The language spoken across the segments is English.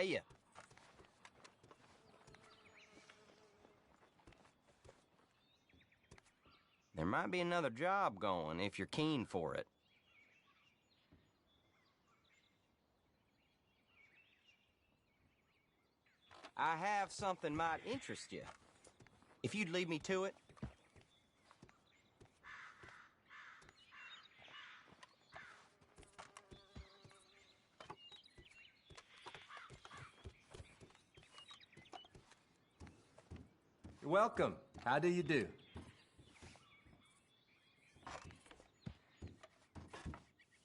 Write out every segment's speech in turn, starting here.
Hiya. There might be another job going if you're keen for it. I have something might interest you. If you'd lead me to it. You're welcome. How do you do?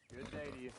Good day to you.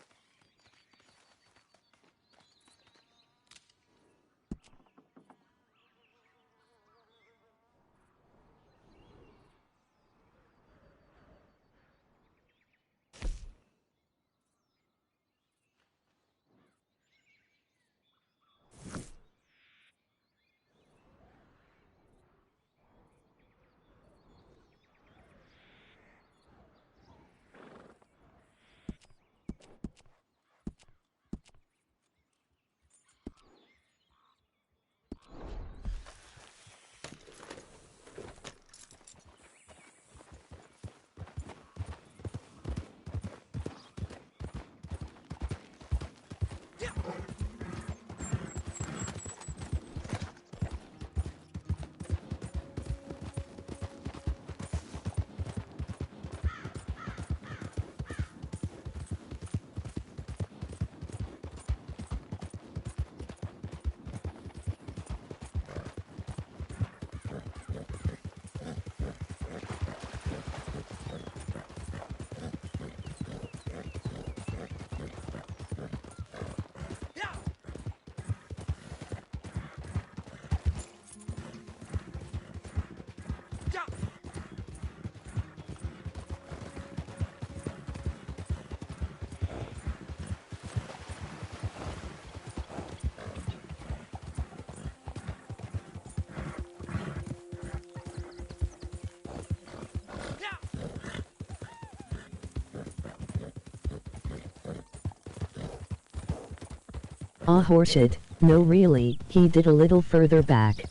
Ah, horseshit. No really, he did a little further back.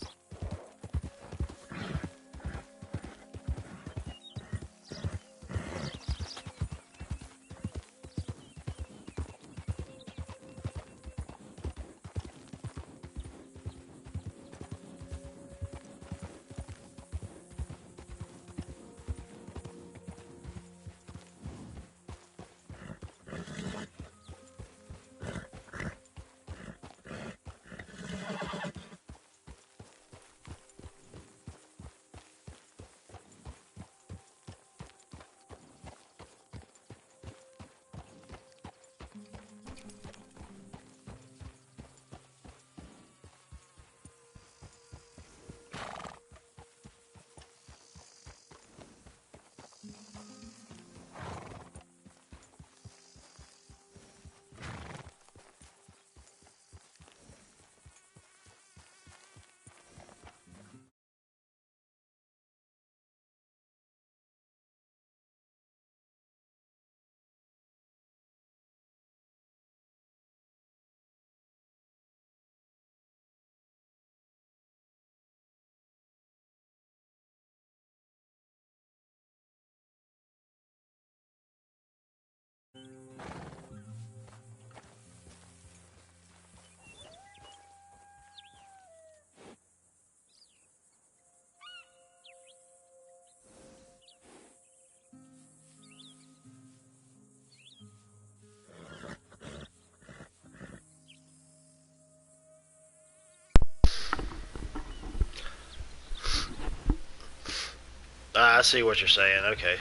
I see what you're saying, okay.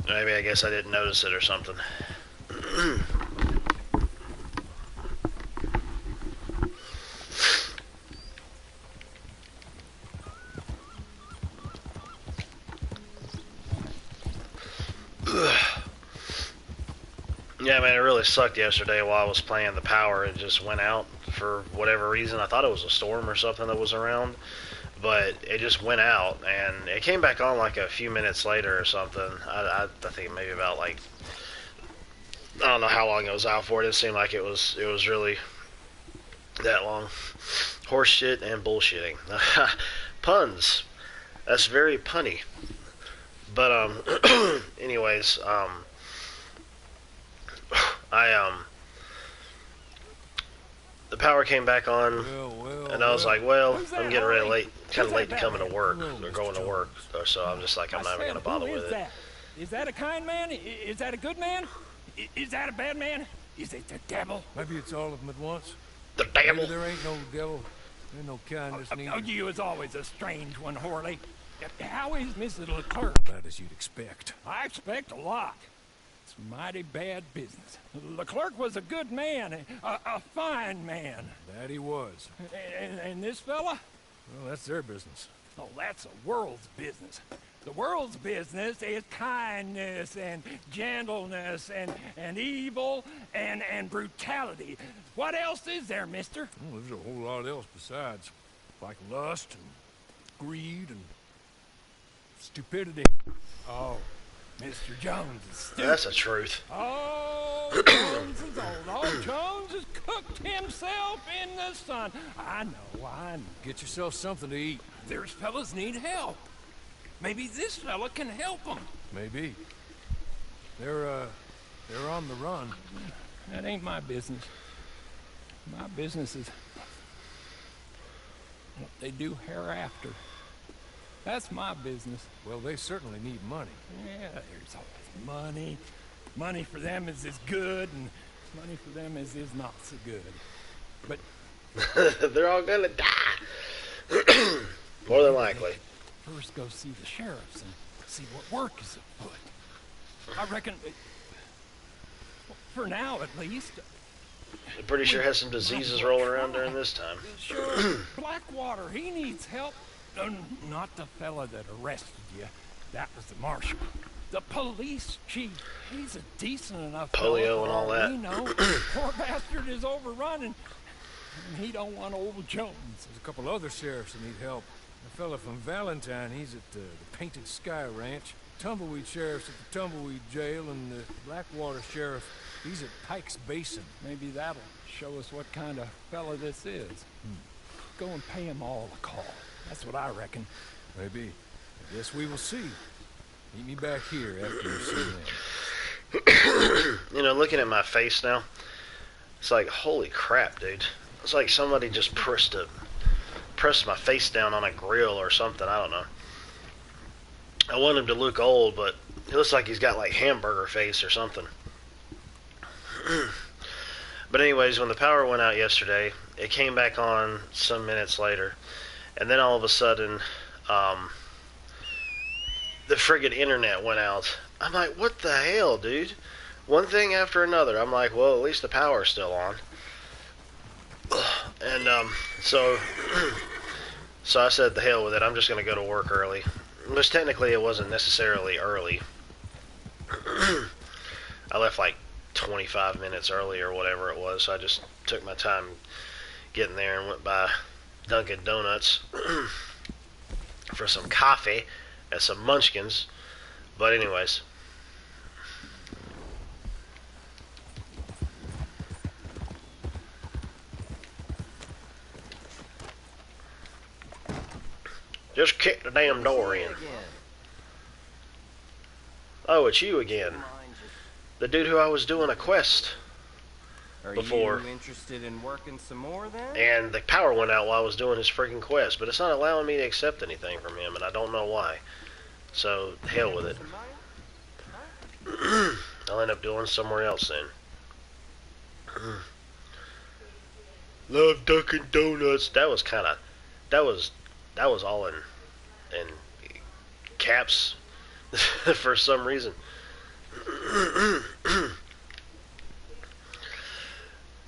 Maybe I guess I didn't notice it or something. Yeah, man, it really sucked yesterday while I was playing. The power, it just went out for whatever reason. I thought it was a storm or something that was around, but it just went out, and it came back on like a few minutes later or something. I think maybe about like I don't know how long it was out for. It didn't seem like it was really that long. Horse shit and bullshitting. Puns. That's very punny. But anyways, the power came back on, and I was like, well, I'm getting ready late, kind of late to coming to work or going to work, so I'm just like, I'm not even gonna bother with it. Is that a kind man? Is that a good man? Is that a bad man? Is it the devil? Maybe it's all of them at once. The devil. Maybe there ain't no devil. There ain't no kindness neither. You is always a strange one, Horley. How is Mrs. Leclerc? About as you'd expect. I expect a lot. It's mighty bad business. Leclerc was a good man, a fine man. That he was. And this fella? Well, that's their business. Oh, that's the world's business. The world's business is kindness and gentleness and evil and brutality. What else is there, mister? Well, there's a whole lot else besides. Like lust and greed and stupidity. Oh, Mr. Jones is stupid. That's the truth. Oh, Jones is old. Oh, Jones has cooked himself in the sun. I know. Get yourself something to eat. There's fellas need help. Maybe this fella can help them. Maybe. They're on the run. That ain't my business. My business is what they do hereafter. That's my business. Well, they certainly need money. Yeah, there's always money. Money for them is good, and money for them is not so good. But they're all gonna die. More than likely. First go see the sheriffs and see what work is afoot. I reckon, for now at least. I'm pretty sure has some diseases rolling around during this time. Sure, Blackwater, he needs help. Not the fella that arrested you. That was the marshal. The police chief. He's a decent enough Polio and all that. We know. Poor bastard is overrun, and he don't want old Jones. There's a couple other sheriffs that need help. A fella from Valentine, he's at the Painted Sky Ranch. Tumbleweed sheriff's at the Tumbleweed Jail, and the Blackwater sheriff, he's at Pike's Basin. Maybe that'll show us what kind of fella this is. Go and pay him all a call. That's what I reckon. Maybe. I guess we will see. Meet me back here after you see them. You know, looking at my face now, it's like, holy crap, dude. It's like somebody just pressed my face down on a grill or something. I don't know. I want him to look old, but it looks like he's got like hamburger face or something. But anyways, when the power went out yesterday, it came back on some minutes later, and then all of a sudden, the friggin' internet went out. I'm like, what the hell, dude? One thing after another. I'm like, well, at least the power's still on. And so I said, the hell with it. I'm just gonna go to work early. Which technically it wasn't necessarily early. I left like 25 minutes early or whatever it was. So I just took my time getting there and went by Dunkin' Donuts for some coffee and some munchkins. But anyways, just kick the damn door in. Oh, it's you again. The dude who I was doing a quest before. Are you interested in working some more then? And the power went out while I was doing his freaking quest, but it's not allowing me to accept anything from him, and I don't know why. So, hell with it. I'll end up doing somewhere else then. Love Dunkin' Donuts. That was all in caps for some reason.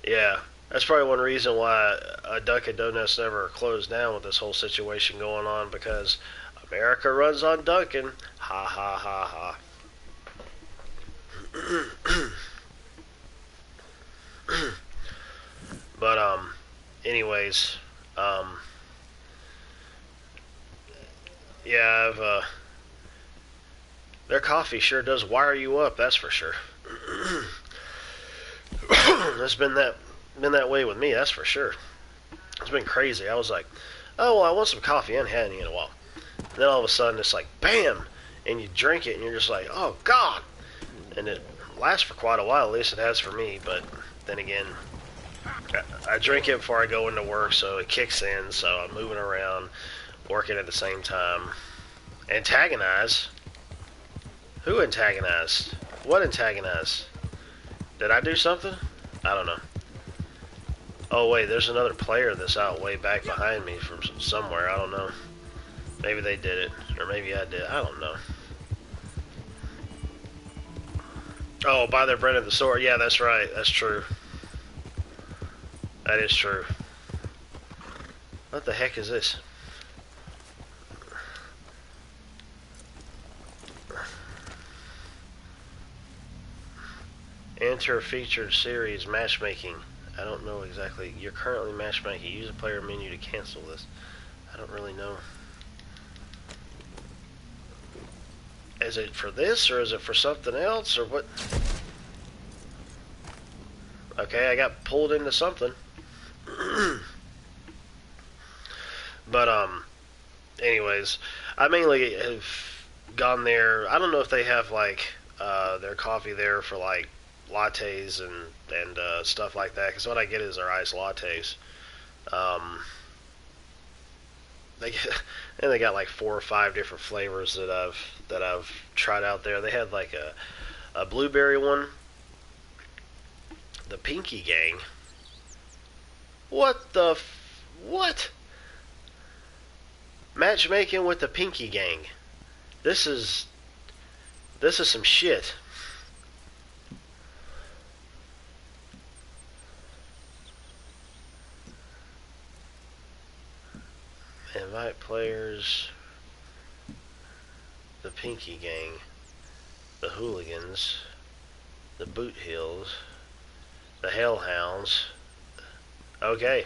Yeah, that's probably one reason why Dunkin' Donuts never closed down with this whole situation going on, because America runs on Dunkin'. Ha ha ha ha. But anyways, yeah, their coffee sure does wire you up, that's for sure. It's been that way with me, that's for sure. It's been crazy. I was like, oh, well, I want some coffee. I hadn't had any in a while. And then all of a sudden, it's like, bam! And you drink it, and you're just like, oh, God! And it lasts for quite a while, at least it has for me. But then again, I drink it before I go into work, so it kicks in. So I'm moving around, working at the same time. Antagonize? Who antagonized? What antagonized? Did I do something? I don't know. Oh wait, there's another player that's out way back behind me from somewhere. I don't know. Maybe they did it, or maybe I did. I don't know. Oh, buy their bread at the store. Yeah, that's right. That's true. That is true. What the heck is this? Enter featured series matchmaking. I don't know exactly. You're currently matchmaking. Use a player menu to cancel this. I don't really know. Is it for this, or is it for something else, or what? Okay, I got pulled into something. But, anyways, I mainly have gone there. I don't know if they have, like, their coffee there for, like, lattes and stuff like that, because what I get is their iced lattes. They got like 4 or 5 different flavors that I've tried out there. They had like a blueberry one, the Pinky Gang. What the what? Matchmaking with the Pinky Gang. This is some shit. Invite players, the Pinky Gang, the Hooligans, the Boot Hills, the Hellhounds. Okay.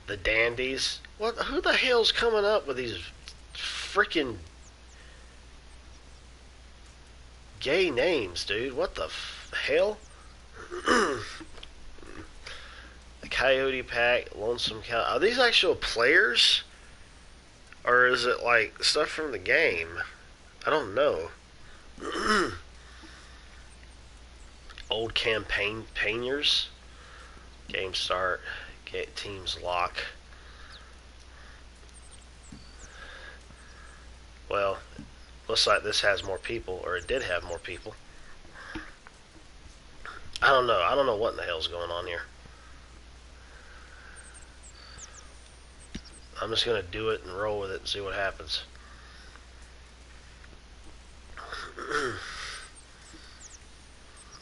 The Dandies. What? Who the hell's coming up with these freaking gay names, dude? What the hell? The Coyote Pack, Lonesome Cow. Are these actual players? Or is it like stuff from the game? I don't know. Old campaigners. Game start. Get teams lock. Well, looks like this has more people, or it did have more people. I don't know. I don't know what in the hell's going on here. I'm just going to do it and roll with it and see what happens.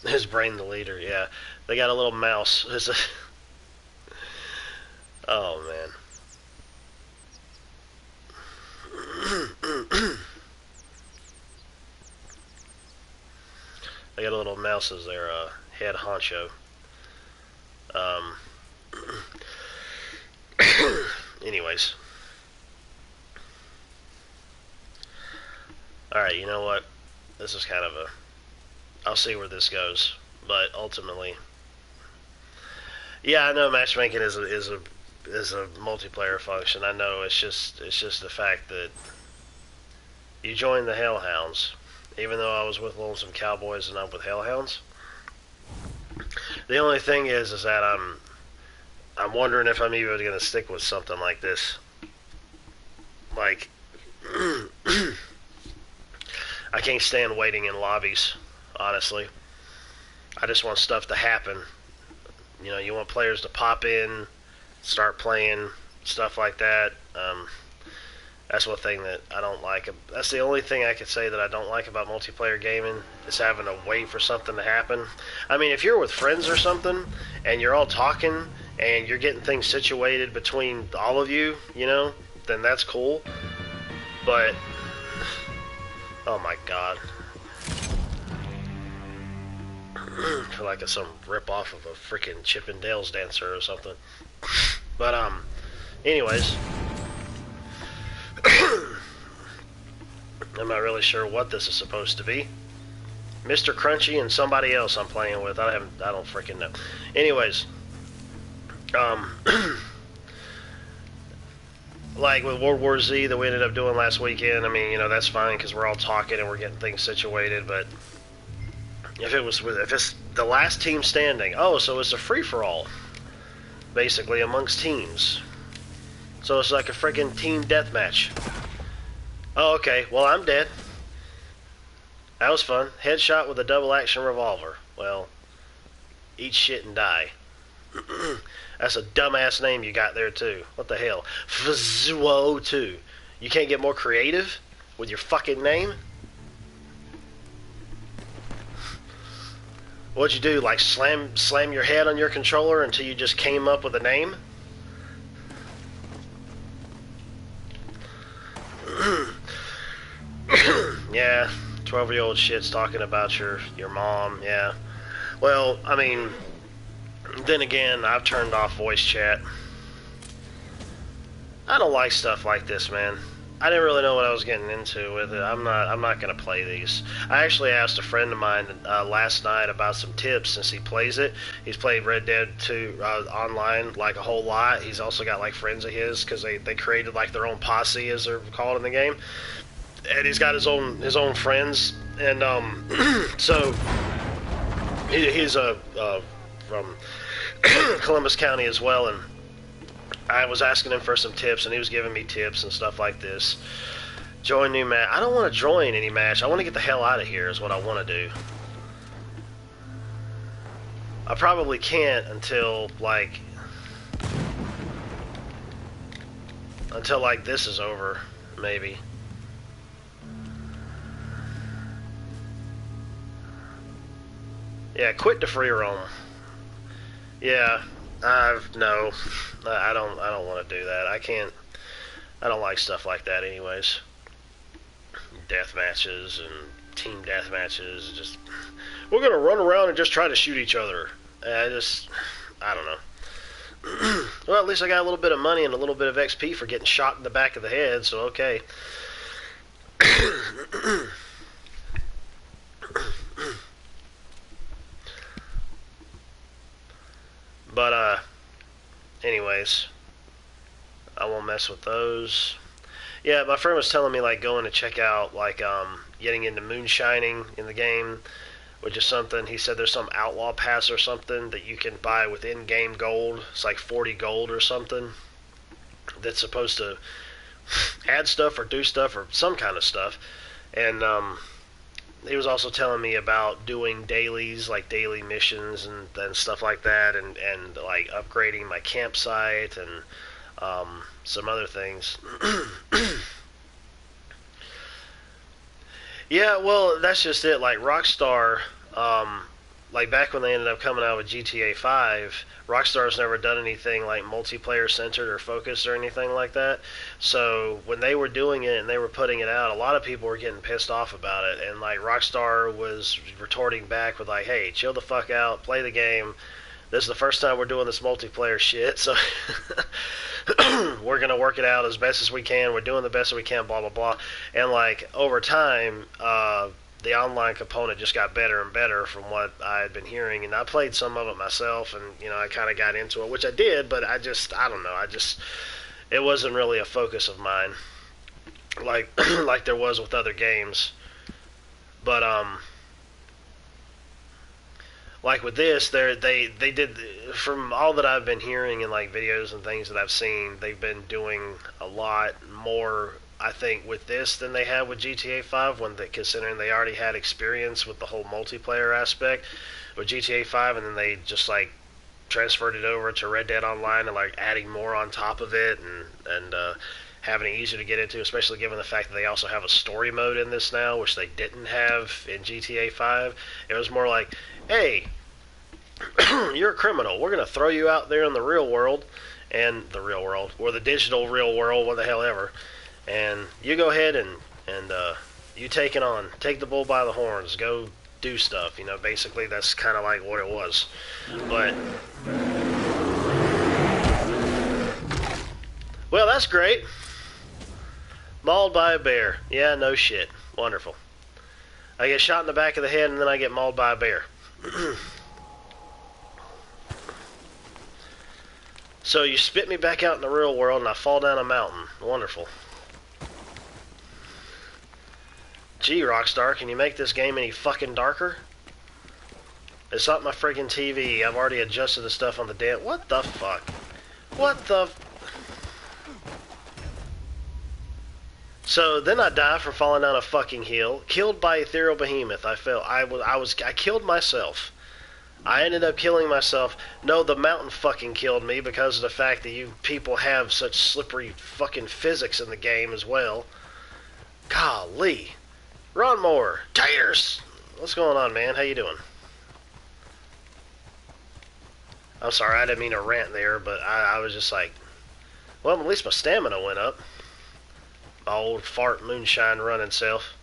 His brain the leader, yeah. They got a little mouse. Oh, man. They got a little mouse as their head honcho. Anyways. Alright, you know what? This is kind of a... I'll see where this goes. But ultimately... Yeah, I know matchmaking is a multiplayer function. I know it's just the fact that you join the Hellhounds. Even though I was with Lonesome Cowboys and I'm with Hellhounds. The only thing is that I'm wondering if I'm even going to stick with something like this. Like, I can't stand waiting in lobbies, honestly. I just want stuff to happen. You know, you want players to pop in, start playing, stuff like that. That's one thing that I don't like. That's the only thing I could say that I don't like about multiplayer gaming, is having to wait for something to happen. I mean, if you're with friends or something, and you're all talking, and you're getting things situated between all of you, you know, then that's cool. But, oh my god. I feel like it's some rip-off of a freaking Chippendales dancer or something. But, anyways. I'm not really sure what this is supposed to be. Mr. Crunchy and somebody else I'm playing with. I don't freaking know. Anyways, like with World War Z that we ended up doing last weekend, I mean, you know, that's fine because we're all talking and we're getting things situated, but if it's the last team standing, oh, so it's a free-for-all, basically, amongst teams. So it's like a freaking team deathmatch. Oh, okay, well, I'm dead. That was fun. Headshot with a double-action revolver. Well, eat shit and die. That's a dumbass name you got there, too. What the hell? WAZOO 2. You can't get more creative with your fucking name? What'd you do, like slam your head on your controller until you just came up with a name? Yeah, 12-year-old shit's talking about your mom, yeah. Well, I mean, then again, I've turned off voice chat. I don't like stuff like this, man. I didn't really know what I was getting into with it. I'm not gonna play these. I actually asked a friend of mine last night about some tips since he plays it. He's played Red Dead 2 online like a whole lot. He's also got like friends of his because they created like their own posse, as they're called in the game. And he's got his own friends, and so he's from Columbus County as well, and I was asking him for some tips, and he was giving me tips and stuff like this. Join new match. I don't want to join any match. I want to get the hell out of here is what I want to do. I probably can't until like this is over, maybe. Yeah, quit the free roam. Yeah. No, I don't want to do that. I don't like stuff like that anyways. Death matches and team death matches, just, we're gonna run around and just try to shoot each other. I don't know. Well, at least I got a little bit of money and a little bit of XP for getting shot in the back of the head, so okay. But, anyways, I won't mess with those. Yeah, my friend was telling me, like, going to check out, like, getting into moonshining in the game, which is something, he said there's some outlaw pass or something that you can buy with in-game gold. It's like 40 gold or something that's supposed to add stuff or do stuff or some kind of stuff. And, he was also telling me about doing dailies, like daily missions and stuff like that, and like upgrading my campsite and some other things. Yeah, well, that's just it. Like Rockstar, like back when they ended up coming out with GTA 5, Rockstar's never done anything like multiplayer centered or focused or anything like that. So when they were doing it and they were putting it out, a lot of people were getting pissed off about it. And like Rockstar was retorting back with like, hey, chill the fuck out, play the game. This is the first time we're doing this multiplayer shit, so we're going to work it out as best as we can. We're doing the best that we can, blah, blah, blah. And like over time, the online component just got better and better from what I had been hearing, and I played some of it myself, and you know, I kind of got into it, which I did, but I don't know, it wasn't really a focus of mine, like like there was with other games. But like with this, they did, from all that I've been hearing in like videos and things that I've seen, they've been doing a lot more, I think, with this than they had with GTA 5, considering they already had experience with the whole multiplayer aspect with GTA 5, and then they just like transferred it over to Red Dead Online and like adding more on top of it and having it easier to get into, especially given the fact that they also have a story mode in this now, which they didn't have in GTA 5. It was more like, hey, you're a criminal. We're going to throw you out there in the real world, or the digital real world, what the hell ever. And you go ahead and you take the bull by the horns, go do stuff. You know, basically that's kind of like what it was. But, well, that's great. Mauled by a bear. Yeah, no shit. Wonderful. I get shot in the back of the head, and then I get mauled by a bear. So you spit me back out in the real world, and I fall down a mountain. Wonderful. Gee, Rockstar, can you make this game any fucking darker? It's not my friggin' TV. I've already adjusted the stuff on the damn... What the fuck? What the... So then I die from falling down a fucking hill, killed by ethereal behemoth. I killed myself. I ended up killing myself. No, the mountain fucking killed me because of the fact that you people have such slippery fucking physics in the game as well. Golly. Ron Moore. Taters. What's going on, man? How you doing? I'm sorry, I didn't mean to rant there, but I was just like, well, at least my stamina went up. My old fart moonshine running self.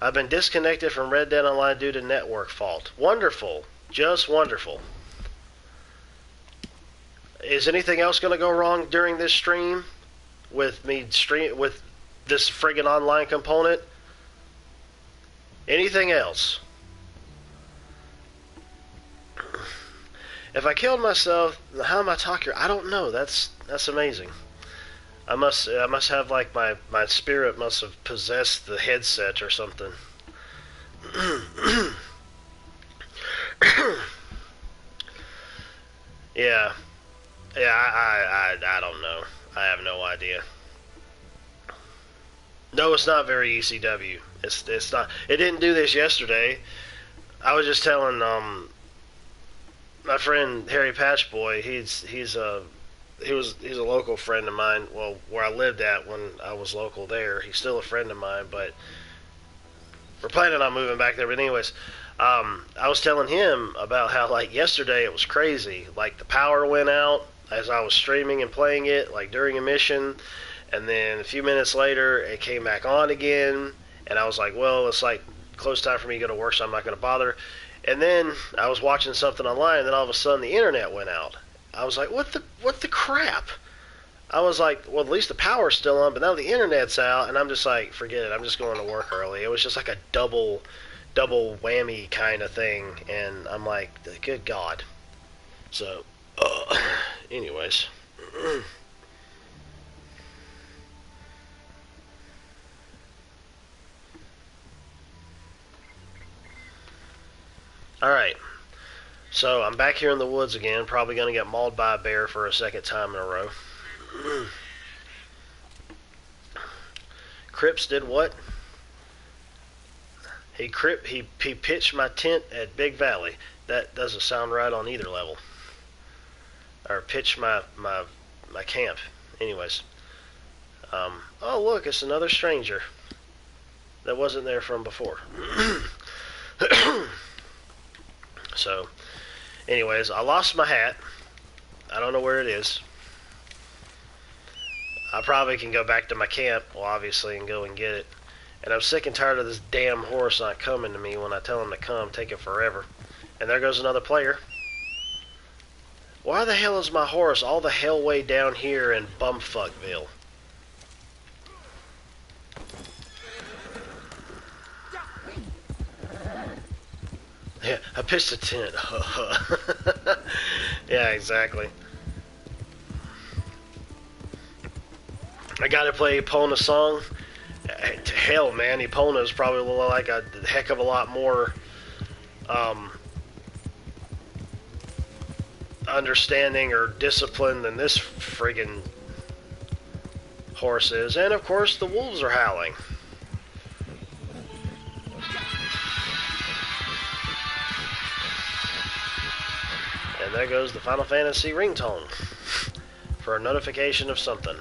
I've been disconnected from Red Dead Online due to network fault. Wonderful. Just wonderful. Is anything else going to go wrong during this stream? With this friggin' online component? Anything else? If I killed myself, how am I talking? I don't know. That's amazing. I must have like my spirit must have possessed the headset or something. Yeah. I don't know. I have no idea. No, it's not very ECW. It's not. It didn't do this yesterday. I was just telling my friend Harry Patchboy. He's a local friend of mine. Well, where I lived at when I was local there. He's still a friend of mine, but we're planning on moving back there. But anyways, I was telling him about how like yesterday it was crazy. Like the power went out as I was streaming and playing it, like during a mission, and then a few minutes later it came back on again. And I was like, well, it's like close time for me to go to work, so I'm not going to bother. And then I was watching something online, and then all of a sudden the internet went out. I was like, what the crap? I was like, well, at least the power's still on, but now the internet's out, and I'm just like, forget it, I'm just going to work early. It was just like a double whammy kind of thing, and I'm like, good God. So, anyways. Alright. So, I'm back here in the woods again, probably going to get mauled by a bear for a second time in a row. Cripps did what? He pitched my tent at Big Valley. That doesn't sound right on either level. Or pitched my camp. Anyways. Oh, look, it's another stranger that wasn't there from before. So, anyways, I lost my hat. I don't know where it is. I probably can go back to my camp, well, obviously, and go and get it. And I'm sick and tired of this damn horse not coming to me when I tell him to come, taking forever. And there goes another player. Why the hell is my horse all the hell way down here in Bumfuckville? Yeah, I pitched a tent. Yeah, exactly. I gotta play Epona's song. Hell, man, Epona is probably like a heck of a lot more understanding or disciplined than this friggin' horse is. And of course, the wolves are howling. And there goes the Final Fantasy ringtone for a notification of something.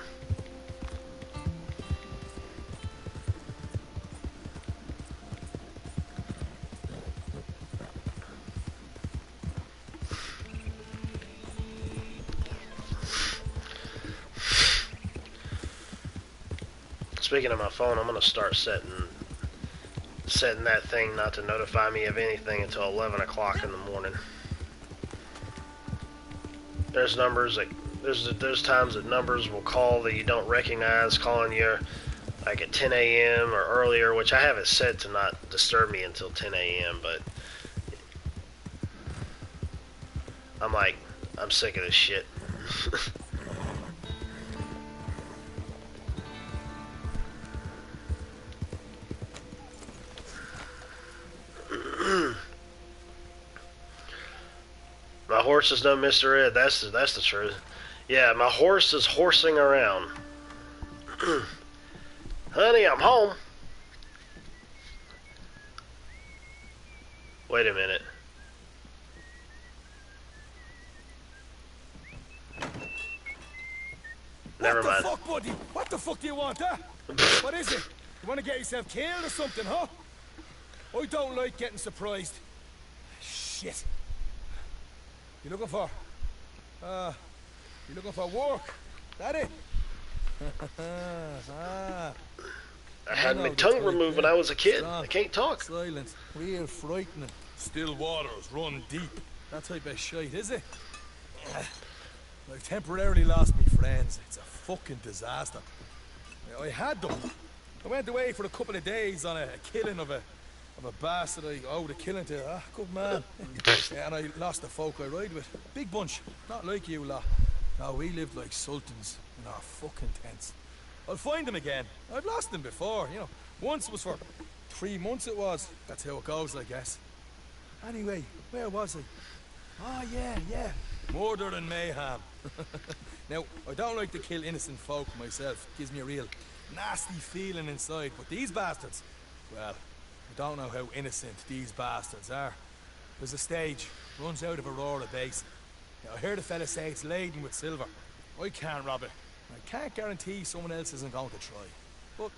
Speaking of my phone, I'm gonna start setting that thing not to notify me of anything until 11 o'clock in the morning. There's numbers that there's times that numbers will call that you don't recognize, calling you like at 10 a.m. or earlier, which I have it set to not disturb me until 10 a.m., but I'm like, I'm sick of this shit. My horse is no Mr. Ed. That's the truth. Yeah, my horse is horsing around. Honey, I'm home. Wait a minute. Never mind. What the fuck, buddy? What the fuck do you want, huh? What is it? You want to get yourself killed or something, huh? I don't like getting surprised. Shit. You looking for? You looking for work? That it? I had my tongue removed when I was a kid. I can't talk. Silence. Real frightening. Still waters run deep. That type of shite, is it? I've temporarily lost me friends. It's a fucking disaster. I had them. I went away for a couple of days on a killing of a bastard I owed a killing to. Ah, good man. Yeah, and I lost the folk I ride with. Big bunch. Not like you lot. No, we lived like sultans in our fucking tents. I'll find them again. I've lost them before, you know. Once was for 3 months it was. That's how it goes, I guess. Anyway, where was I? Oh, yeah. Murder and mayhem. Now, I don't like to kill innocent folk myself. It gives me a real nasty feeling inside. But these bastards, well, I don't know how innocent these bastards are. There's a stage, runs out of Aurora Basin. Now, I heard a fella say it's laden with silver. I can't rob it. I can't guarantee someone else isn't going to try. But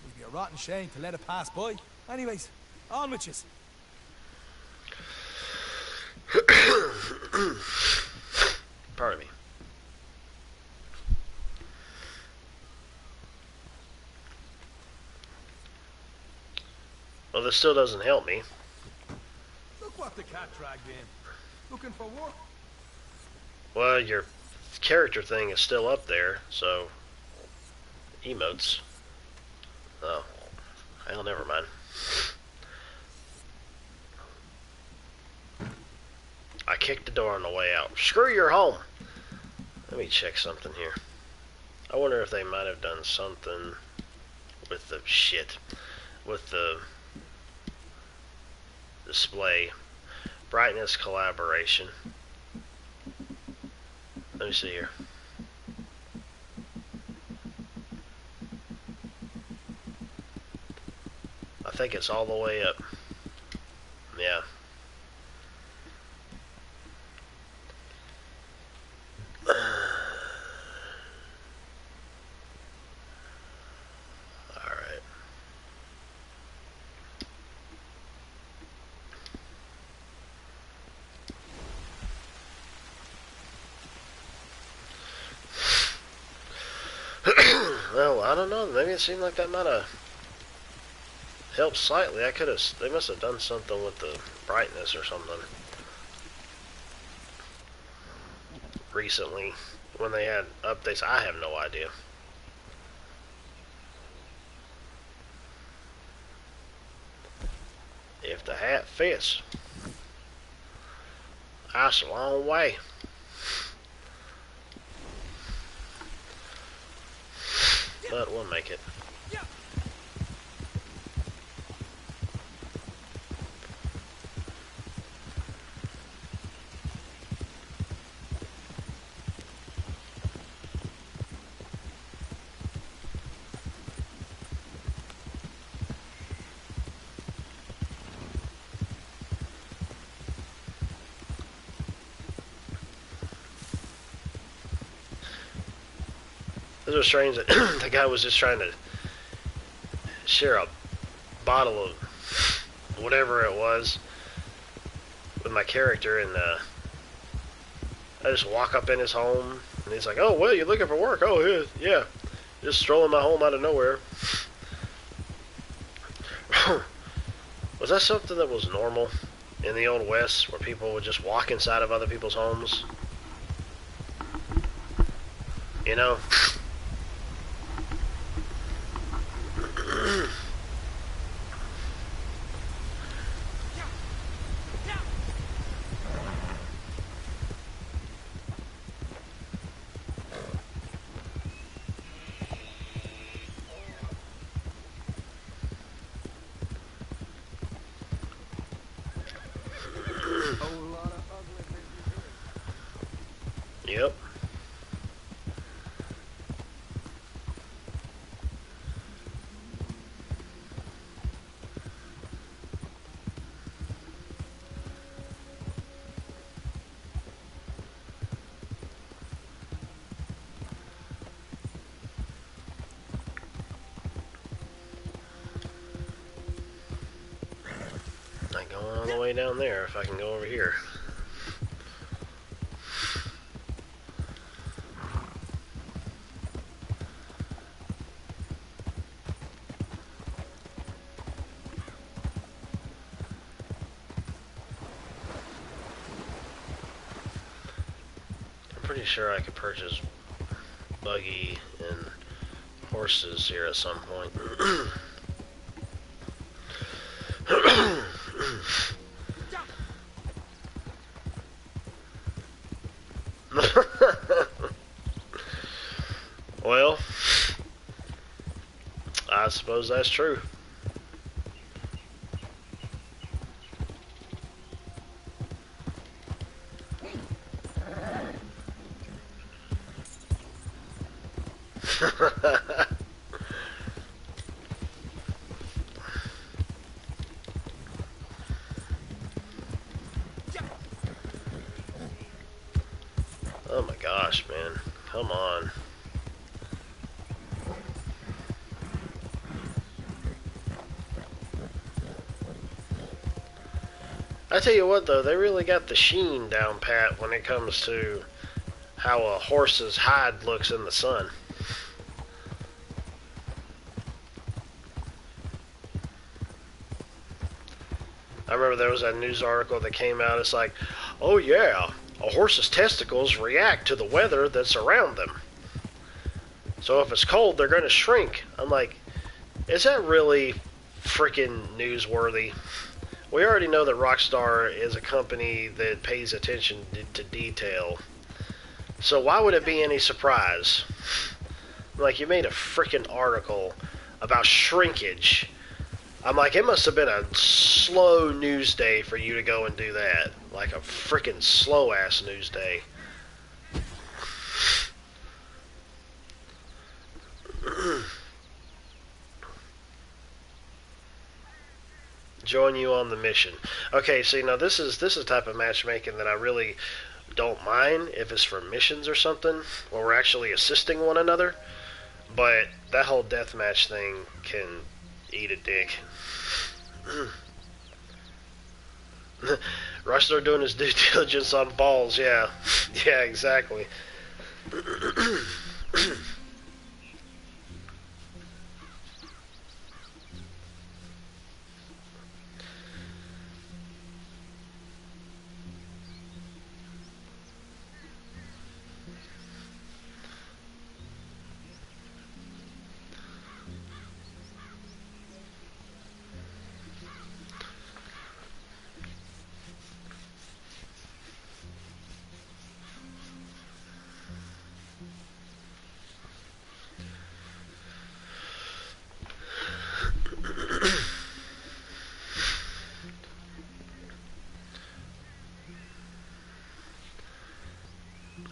it'd be a rotten shame to let it pass by. Anyways, on with yous. Pardon me. Well, this still doesn't help me. Look what the cat dragged in. Looking for work? Well, your character thing is still up there, so... Emotes. Oh. Hell, never mind. I kicked the door on the way out. Screw your home! Let me check something here. I wonder if they might have done something with the shit. With the display. Brightness collaboration. Let me see here. I think it's all the way up. Yeah. Alright. Well, I don't know. Maybe it seemed like that might have helped slightly. They must have done something with the brightness or something recently when they had updates. I have no idea. If the hat fits, that's a long way. But we'll make it. It was strange that the guy was just trying to share a bottle of whatever it was with my character, and I just walk up in his home, and he's like, "Oh, well, you're looking for work? Oh, yeah, just strolling my home out of nowhere." Was that something that was normal in the Old West, where people would just walk inside of other people's homes? You know? Yep. Not going all the way down there if I can go over here. I'm pretty sure I could purchase buggy and horses here at some point. Well, I suppose that's true. Oh my gosh, man. Come on. I tell you what, though, they really got the sheen down pat when it comes to how a horse's hide looks in the sun. I remember there was that news article that came out. It's like, oh yeah, a horse's testicles react to the weather that's around them. So if it's cold, they're going to shrink. I'm like, is that really freaking newsworthy? We already know that Rockstar is a company that pays attention to detail. So why would it be any surprise? Like, you made a freaking article about shrinkage. I'm like, it must have been a slow news day for you to go and do that. Like a freaking slow-ass news day. Join you on the mission. Okay, see, now this is the type of matchmaking that I really don't mind if it's for missions or something, where we're actually assisting one another. But that whole deathmatch thing can eat a dick. Rockstar doing his due diligence on balls, yeah. Yeah, exactly.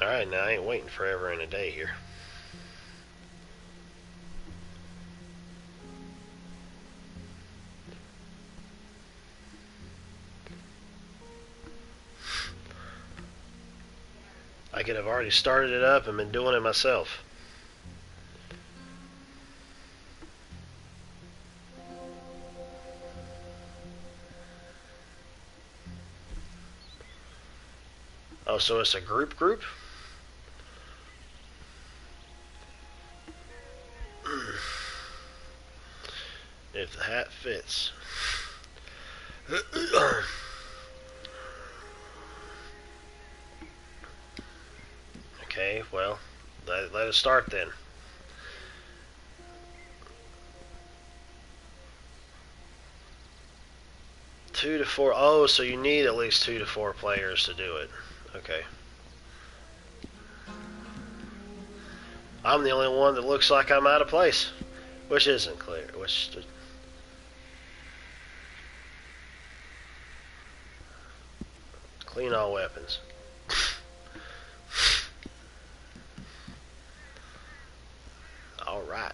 Alright, now I ain't waiting forever and a day here. I could have already started it up and been doing it myself. Oh, so it's a group? If the hat fits. Okay, well, let us start then. Two to four. Oh, so you need at least 2 to 4 players to do it. Okay. I'm the only one that looks like I'm out of place, which isn't clear. Clean all weapons. right.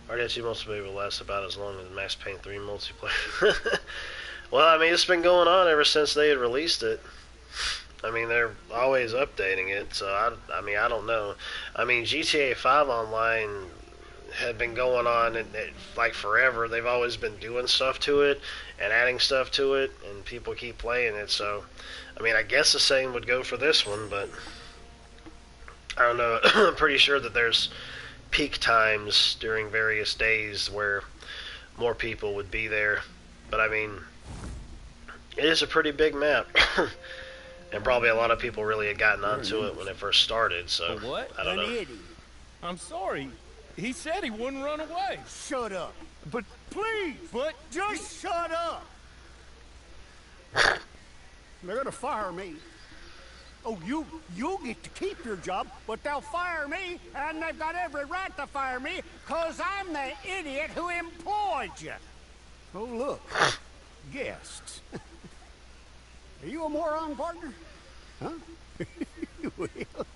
RDT multiplayer will last about as long as Max Payne 3 multiplayer. Well, I mean, it's been going on ever since they had released it. I mean, they're always updating it, so I mean, I don't know. I mean, GTA 5 Online had been going on like forever. They've always been doing stuff to it and adding stuff to it, and people keep playing it. So, I mean, I guess the same would go for this one, but I don't know. I'm pretty sure that there's peak times during various days where more people would be there. But I mean, it is a pretty big map. And probably a lot of people really had gotten onto it when it first started, so What? I don't know. Idiot. I'm sorry. He said he wouldn't run away. Shut up. But please, But just shut up. They're gonna fire me. Oh, you get to keep your job, but they'll fire me, and they've got every right to fire me, 'cause I'm the idiot who employed you. Oh, look. Guests. Are you a moron, partner? Huh? Well,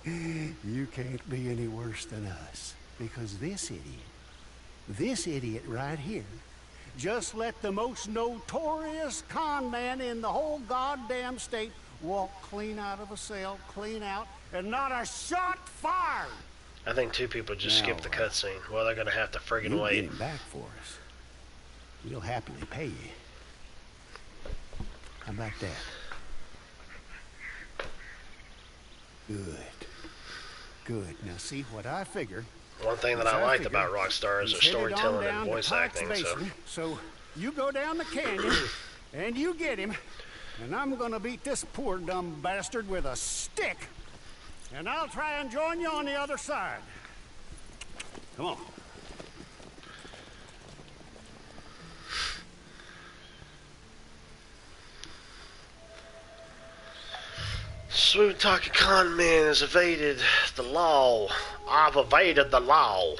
you can't be any worse than us, because this idiot right here, just let the most notorious con man in the whole goddamn state walk clean out of a cell, clean out, and not a shot fired. I think two people just Now, skipped the cutscene. Well, they're gonna have to friggin' You wait. get him back for us. We'll happily pay you. How about that? Good. Good. Now see what I figure. One thing that I liked about Rockstar is their storytelling and voice acting. So you go down the canyon and you get him, and I'm gonna beat this poor dumb bastard with a stick, and I'll try and join you on the other side. Come on. Smooth talking con man has evaded the law. I've evaded the law.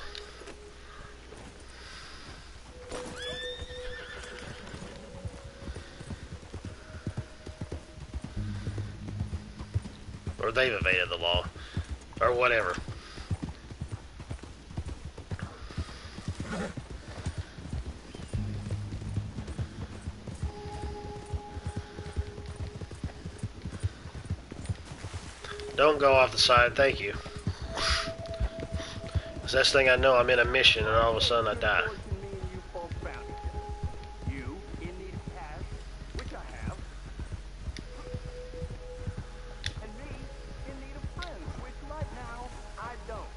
Or they've evaded the law. Or whatever. Don't go off the side, thank you. 'Cause next thing I know, I'm in a mission and all of a sudden I die. You in need of cash, which I have. And me in need of friends, which right now I don't.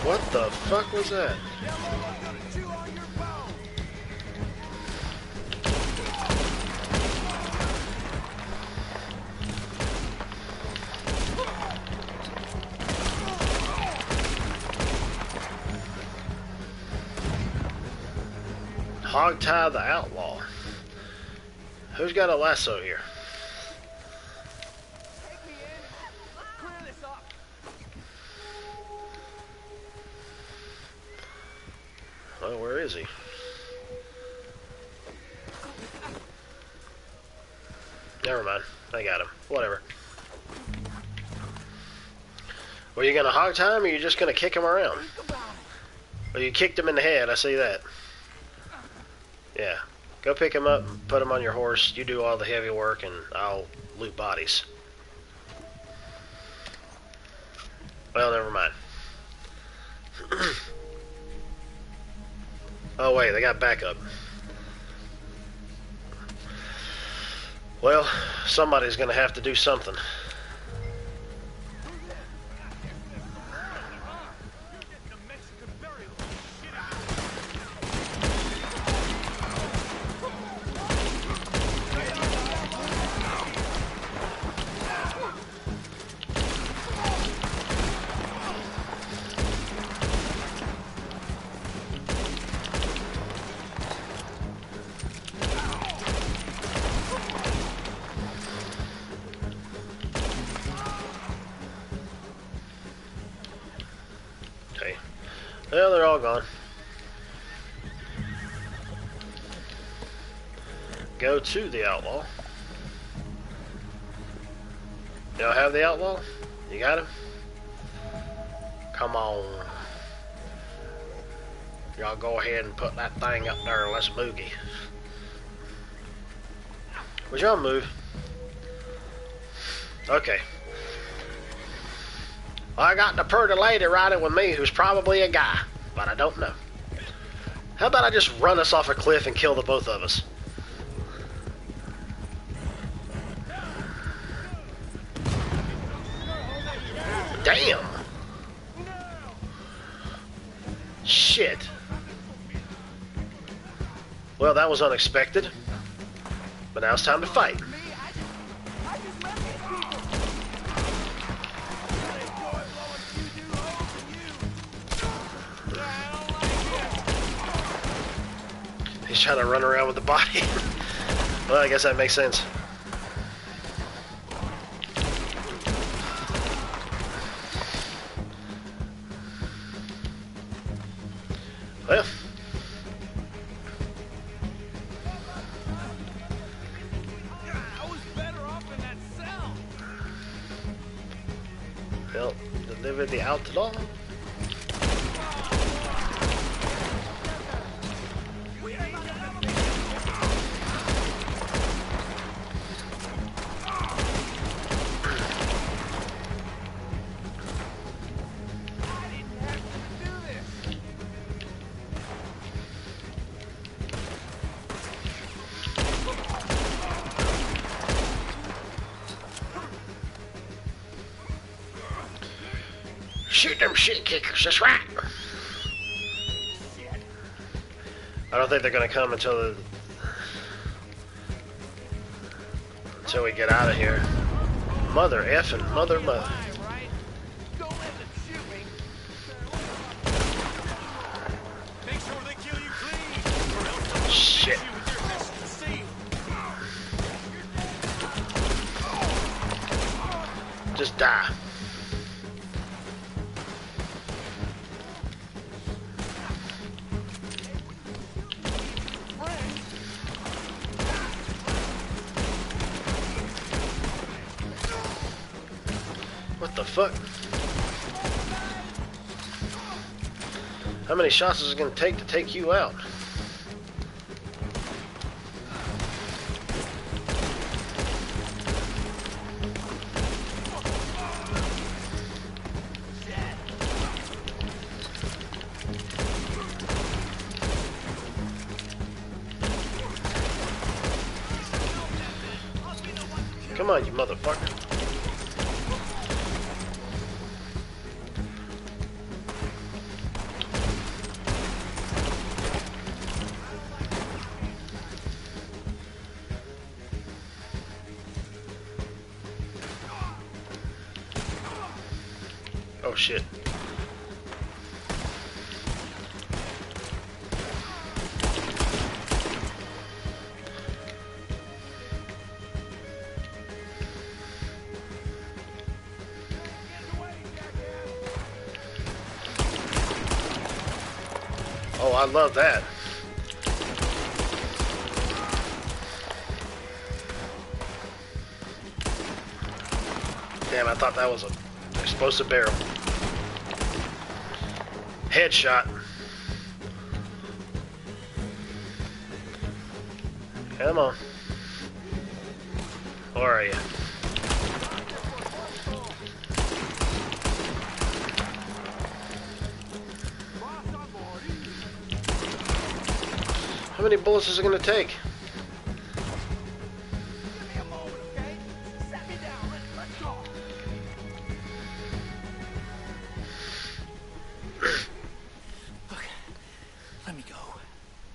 What the fuck was that? Hog tie the outlaw. Who's got a lasso here? Well, where is he? Never mind. I got him. Whatever. Were you gonna hog tie him or you just gonna kick him around? Well, you kicked him in the head, I see that. Yeah. Go pick him up, put him on your horse, you do all the heavy work, and I'll loot bodies. Well, never mind. Oh wait, they got backup. Well, somebody's gonna have to do something. Well, they're all gone. Go to the outlaw. Y'all have the outlaw? You got him? Come on. Y'all go ahead and put that thing up there and let's boogie. Would y'all move? Okay. Well, I got the pretty lady riding with me who's probably a guy, but I don't know. How about I just run us off a cliff and kill the both of us? Damn! Shit. Well, that was unexpected. But now it's time to fight. He's trying to run around with the body. Well, I guess that makes sense. Well, I was better off in that cell. well, deliver the outlaw. Shoot them shit kickers, that's right. I don't think they're gonna come until we get out of here. Mother effing mother. Shit. Just die. What the fuck? How many shots is it gonna take to take you out? Come on, you motherfucker. Oh shit. Oh, I love that. Damn, I thought that was an explosive barrel. Headshot. Come on. Where are you? How many bullets is it going to take?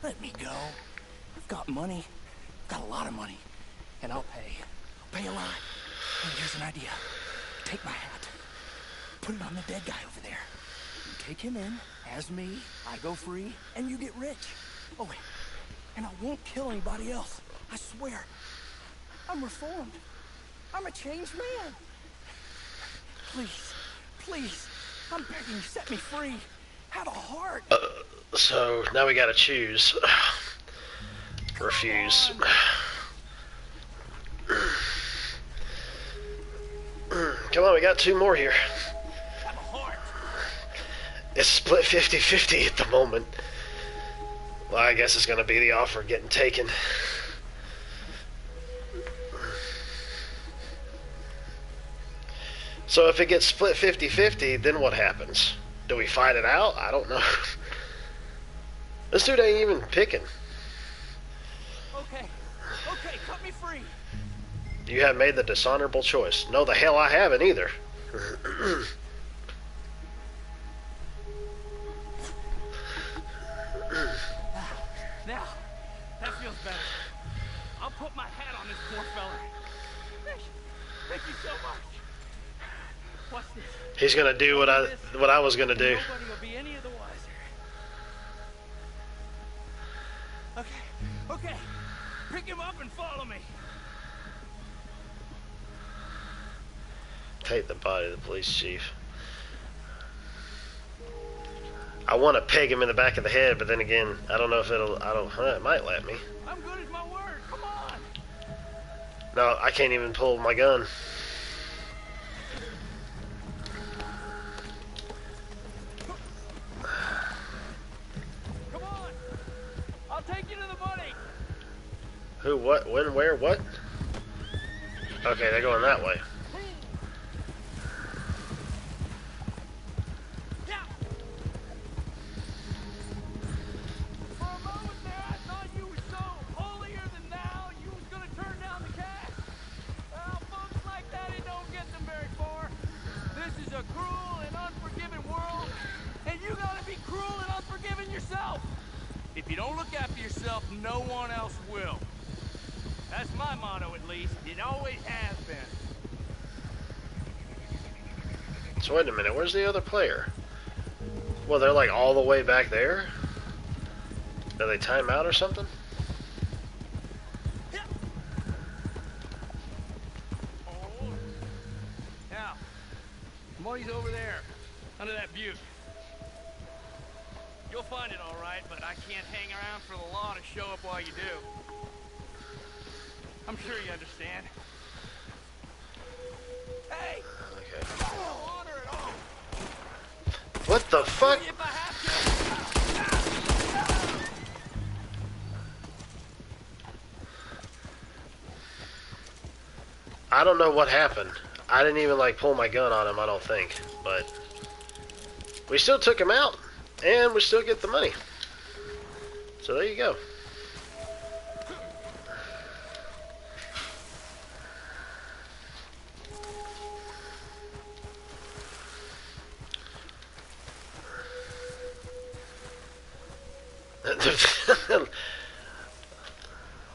Let me go. I've got money. I've got a lot of money. And I'll pay. I'll pay a lot. And here's an idea. Take my hat. Put it on the dead guy over there. You take him in, as me, I go free, and you get rich. Oh, wait. And I won't kill anybody else. I swear. I'm reformed. I'm a changed man. Please, please, I'm begging you, set me free. Have a heart. So now we gotta choose. Refuse. Come on, we got 2 more here. Have a heart. It's split 50-50 at the moment. Well, I guess it's gonna be the offer getting taken. So if it gets split 50-50, then what happens? Do we fight it out? I don't know. This dude ain't even picking. Okay, cut me free. You have made the dishonorable choice. No, the hell I haven't either. Now, that feels better. I'll put my hat on this poor fella. Thank you so much. What's this? He's gonna do what I was gonna do. Nobody will be any of the wiser. Okay. Pick him up and follow me. Take the body of the police chief. I want to peg him in the back of the head, but then again, I don't know if it might let me. I'm good as my word. Come on. No, I can't even pull my gun. Come on. I'll take you to the money. Who, what, when, where, what? Okay, they're going that way. If you don't look after yourself, no one else will. That's my motto, at least. It always has been. So wait a minute, where's the other player? Well, they're like all the way back there? Did they time out or something? Now, money's over there, under that butte. You'll find it all right, but I can't hang around for the law to show up while you do. I'm sure you understand. Hey! Okay. No honor at all. What the fuck? If I have to. I don't know what happened. I didn't even like pull my gun on him, I don't think. But we still took him out. And we still get the money. So there you go.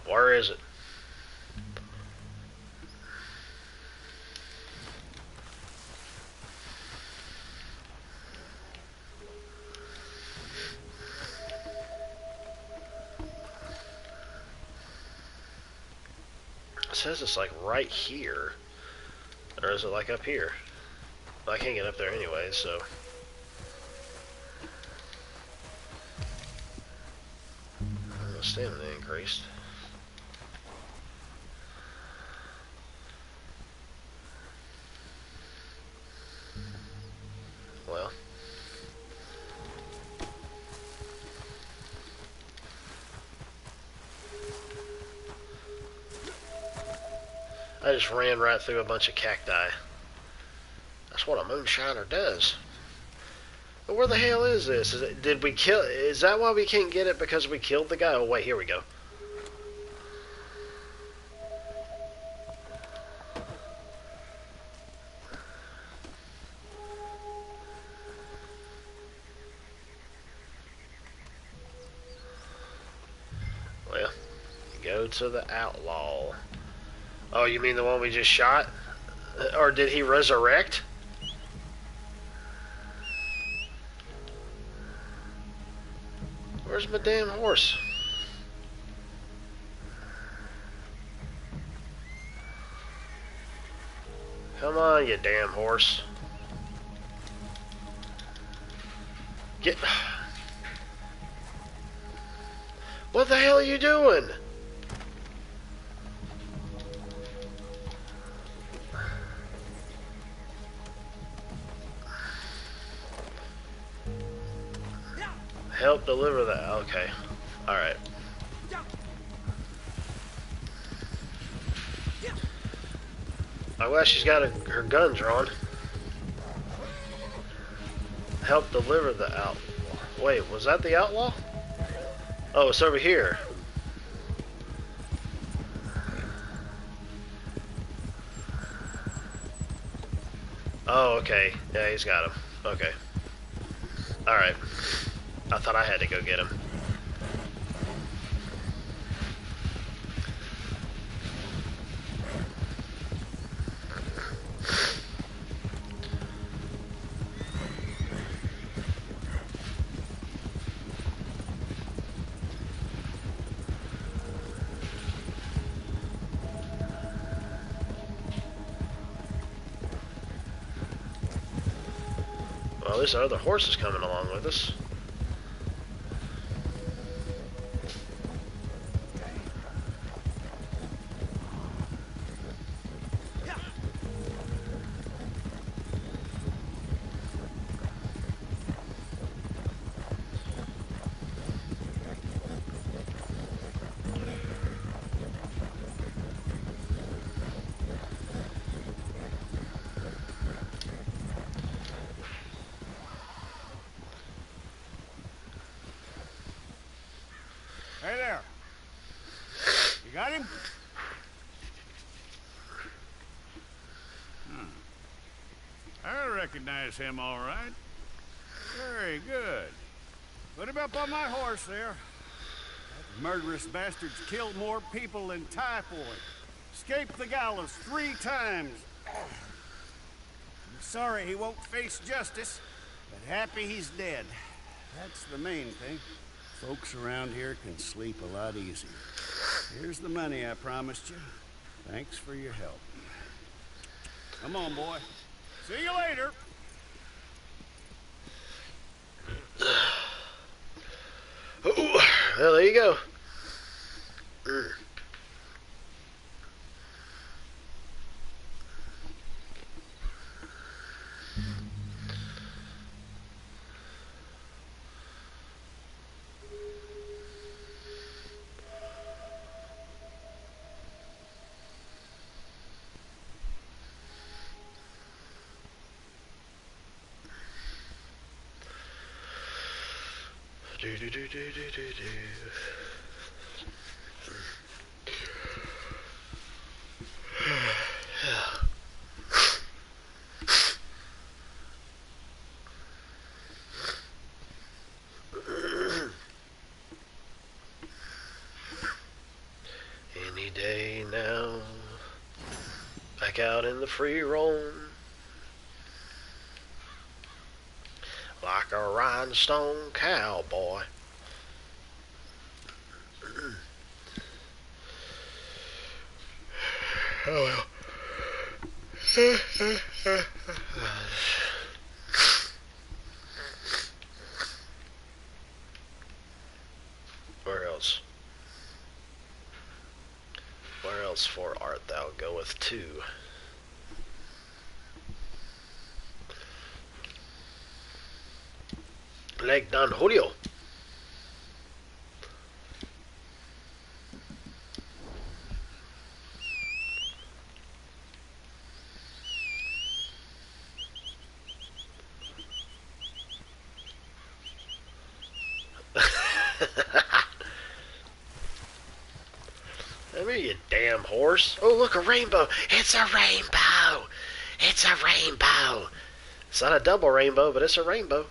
Where is it? It says it's like right here. Or is it like up here? Well, I can't get up there anyway, so. Stamina increased. Well. I just ran right through a bunch of cacti. That's what a moonshiner does. But where the hell is this? Did we kill? Is that why we can't get it? Because we killed the guy? Oh wait, here we go. Well, go to the outlaw. Oh, you mean the one we just shot? Or did he resurrect? Where's my damn horse? Come on, you damn horse. Get... What the hell are you doing? Help deliver that. Okay. Alright. I'm glad she's got her gun drawn. Help deliver the outlaw. Wait, was that the outlaw? Oh, it's over here. Oh, okay. Yeah, he's got him. Okay. Alright. I thought I had to go get him. Well, at least our other horse is coming along with us. Hey there. You got him? I recognize him all right. Very good. Put him up on my horse there. That murderous bastard's killed more people than typhoid. Escaped the gallows 3 times. I'm sorry he won't face justice, but happy he's dead. That's the main thing. Folks around here can sleep a lot easier. Here's the money I promised you. Thanks for your help. Come on, boy. See you later. Ooh, well, there you go. Any day now, back out in the free roam, like a rhinestone cowboy. Oh well. Where else? Where else for art thou goeth to? Leg Don Julio. Come here, you damn horse. Oh, look, a rainbow. It's a rainbow. It's a rainbow. It's not a double rainbow, but it's a rainbow.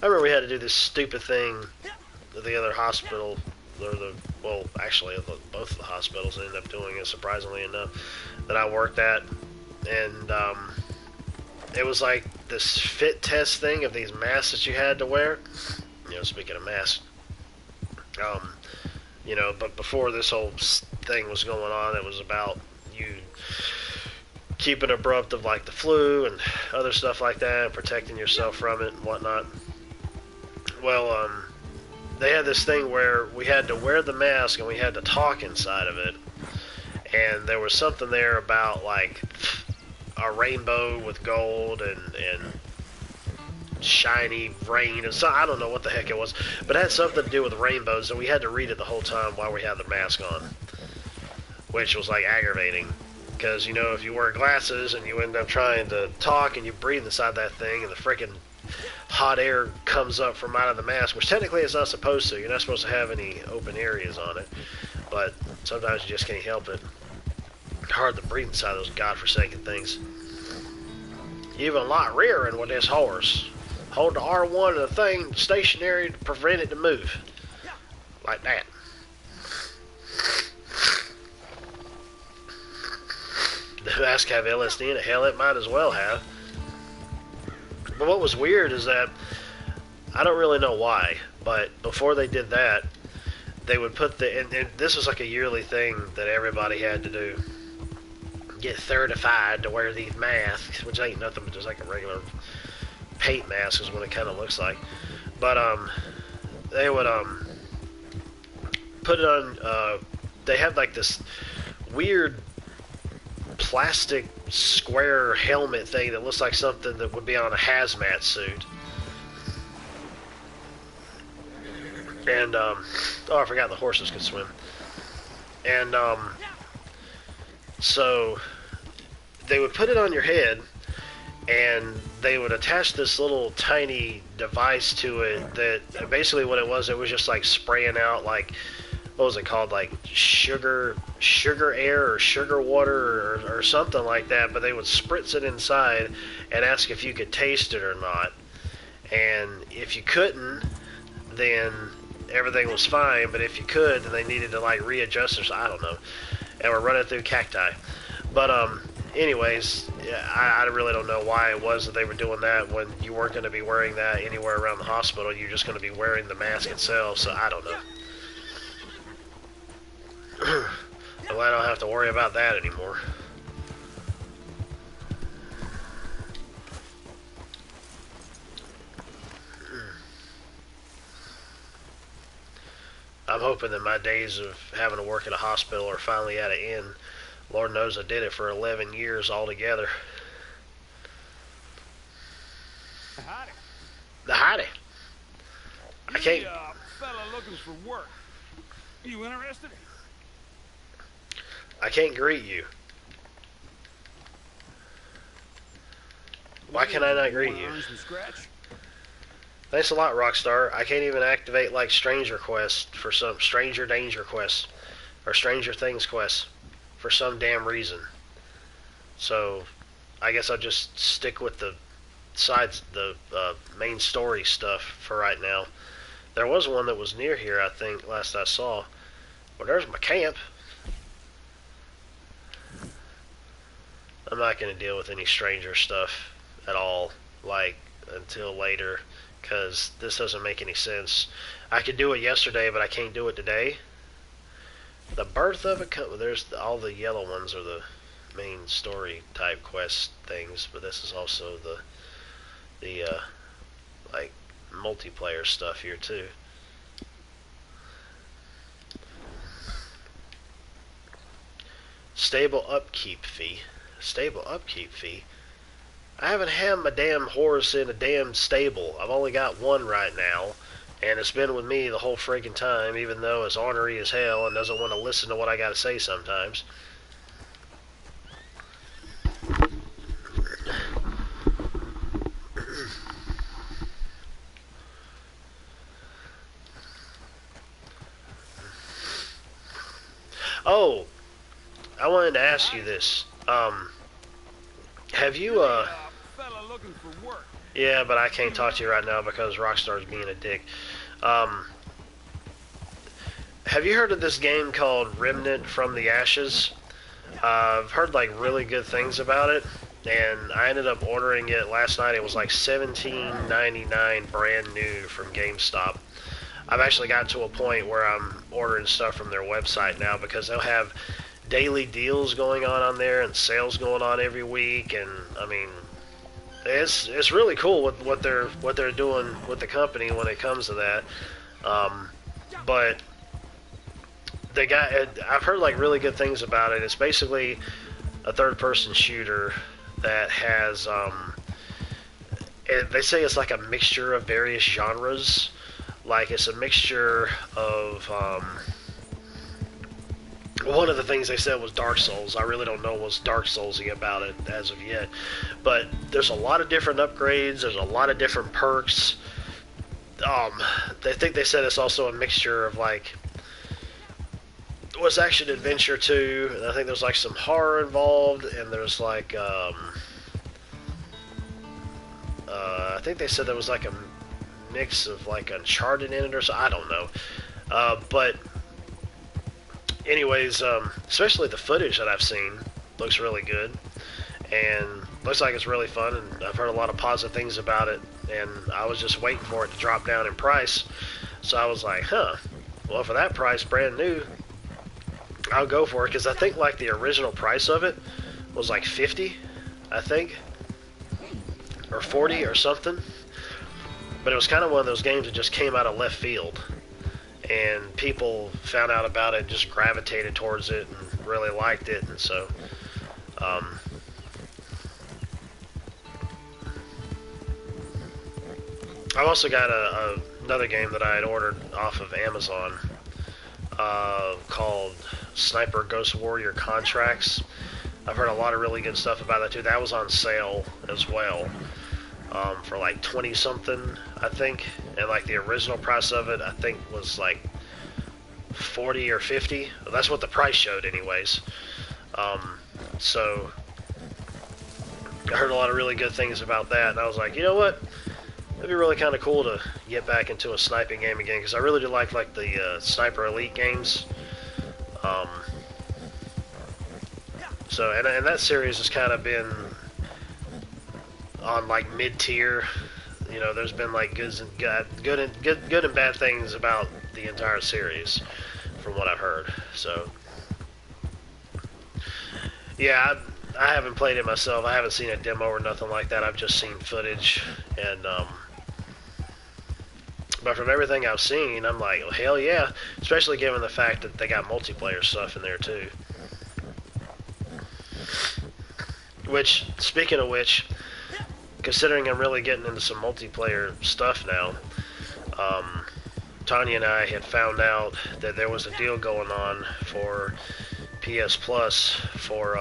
I remember we had to do this stupid thing at the other hospital, or well, actually, both of the hospitals ended up doing it, surprisingly enough, that I worked at, and it was like this fit test thing of these masks that you had to wear. You know, speaking of masks, you know, but before this whole thing was going on, it was about you keeping abreast of like the flu and other stuff like that, and protecting yourself from it and whatnot. Well, they had this thing where we had to wear the mask and we had to talk inside of it. And there was something there about like a rainbow with gold and shiny rain and so I don't know what the heck it was, but it had something to do with rainbows, and we had to read it the whole time while we had the mask on, which was like aggravating. Because, you know, if you wear glasses and you end up trying to talk and you breathe inside that thing and the freaking hot air comes up from out of the mask, which technically it's not supposed to. You're not supposed to have any open areas on it. But sometimes you just can't help it. It's hard to breathe inside those godforsaken things. Even a lot rearing with this horse. Hold the R1 of the thing stationary to prevent it to move. Like that. The mask have LSD in it. Hell, it might as well have. But what was weird is that, I don't really know why, but before they did that, they would put and this was like a yearly thing that everybody had to do. Get certified to wear these masks, which ain't nothing but just like a regular paint mask is what it kind of looks like. But, they would, put it on, they had like this weird plastic square helmet thing that looks like something that would be on a hazmat suit. And, oh, I forgot the horses could swim. And, so they would put it on your head, and they would attach this little tiny device to it that basically what it was just like spraying out like, what was it called, like sugar air or sugar water or something like that, but they would spritz it inside and ask if you could taste it or not. And if you couldn't, then everything was fine, but if you could, then they needed to like readjust or I don't know. And we're running through cacti. But anyways, yeah, I really don't know why it was that they were doing that when you weren't going to be wearing that anywhere around the hospital. You're just going to be wearing the mask itself, so I don't know. I'm glad I don't have to worry about that anymore. I'm hoping that my days of having to work at a hospital are finally at an end. Lord knows I did it for 11 years altogether. Howdy. The howdy. I can't... Fella looking for work. You interested? I can't greet you. Why can I not greet you? Thanks a lot, Rockstar. I can't even activate like Stranger Quest for some Stranger Danger Quest or Stranger Things Quest for some damn reason. So I guess I'll just stick with the main story stuff for right now. There was one that was near here, I think, last I saw. Well, there's my camp. I'm not going to deal with any stranger stuff at all, like, until later, because this doesn't make any sense. I could do it yesterday, but I can't do it today. The birth of it, there's all the yellow ones are the main story type quest things, but this is also the like multiplayer stuff here too. Stable upkeep fee. Stable upkeep fee? I haven't had my damn horse in a damn stable. I've only got one right now, and it's been with me the whole freaking time, even though it's ornery as hell and doesn't want to listen to what I gotta say sometimes. Oh, I wanted to ask you this. Have you, Fella looking for work. Yeah, but I can't talk to you right now because Rockstar's being a dick. Have you heard of this game called Remnant from the Ashes? I've heard, like, really good things about it, and I ended up ordering it last night. It was, like, $17.99 brand new from GameStop. I've actually got to a point where I'm ordering stuff from their website now because they'll have daily deals going on there and sales going on every week, and I mean, it's really cool with what they're doing with the company when it comes to that. But they got, I've heard like really good things about it. It's basically a third-person shooter that has they say it's like a mixture of various genres. Like it's a mixture of one of the things they said was Dark Souls. I really don't know what's Dark Soulsy about it as of yet, but there's a lot of different upgrades. There's a lot of different perks. They said it's also a mixture of like was action adventure too, and I think there's like some horror involved, and there's like I think they said there was like a mix of like Uncharted in it or so. I don't know, but anyways, especially the footage that I've seen looks really good, and looks like it's really fun, and I've heard a lot of positive things about it, and I was just waiting for it to drop down in price, so I was like, well, for that price, brand new, I'll go for it, because I think like the original price of it was like 50, I think, or 40 or something, but it was kind of one of those games that just came out of left field, and people found out about it, just gravitated towards it, and really liked it, and so, I've also got another game that I had ordered off of Amazon, called Sniper Ghost Warrior Contracts. I've heard a lot of really good stuff about that too. That was on sale as well, for like 20 something, I think, and like the original price of it I think was like 40 or 50. That's what the price showed anyways. So I heard a lot of really good things about that, and I was like, you know what, it'd be really kind of cool to get back into a sniping game again, because I really do like the Sniper Elite games. So and that series has kind of been on like mid-tier. You know, there's been like good and bad things about the entire series, from what I've heard. So yeah, I haven't played it myself. I haven't seen a demo or nothing like that. I've just seen footage, and but from everything I've seen, I'm like, well, hell yeah, especially given the fact that they got multiplayer stuff in there too. Which, speaking of which, considering I'm really getting into some multiplayer stuff now, Tanya and I had found out that there was a deal going on for PS Plus for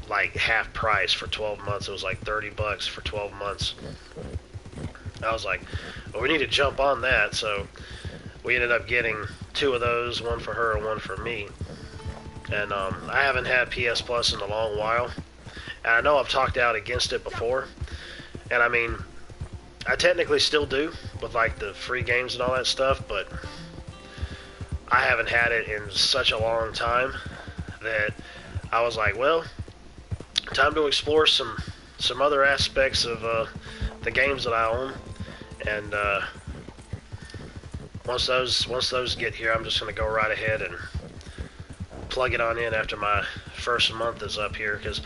like half price for 12 months. It was like $30 for 12 months. I was like, well, we need to jump on that, so we ended up getting 2 of those, one for her and one for me. And I haven't had PS Plus in a long while, and I know I've talked out against it before, and I mean, I technically still do with like the free games and all that stuff, but I haven't had it in such a long time that I was like, well, time to explore some other aspects of the games that I own, and once those get here, I'm just gonna go right ahead and plug it on in after my first month is up here, because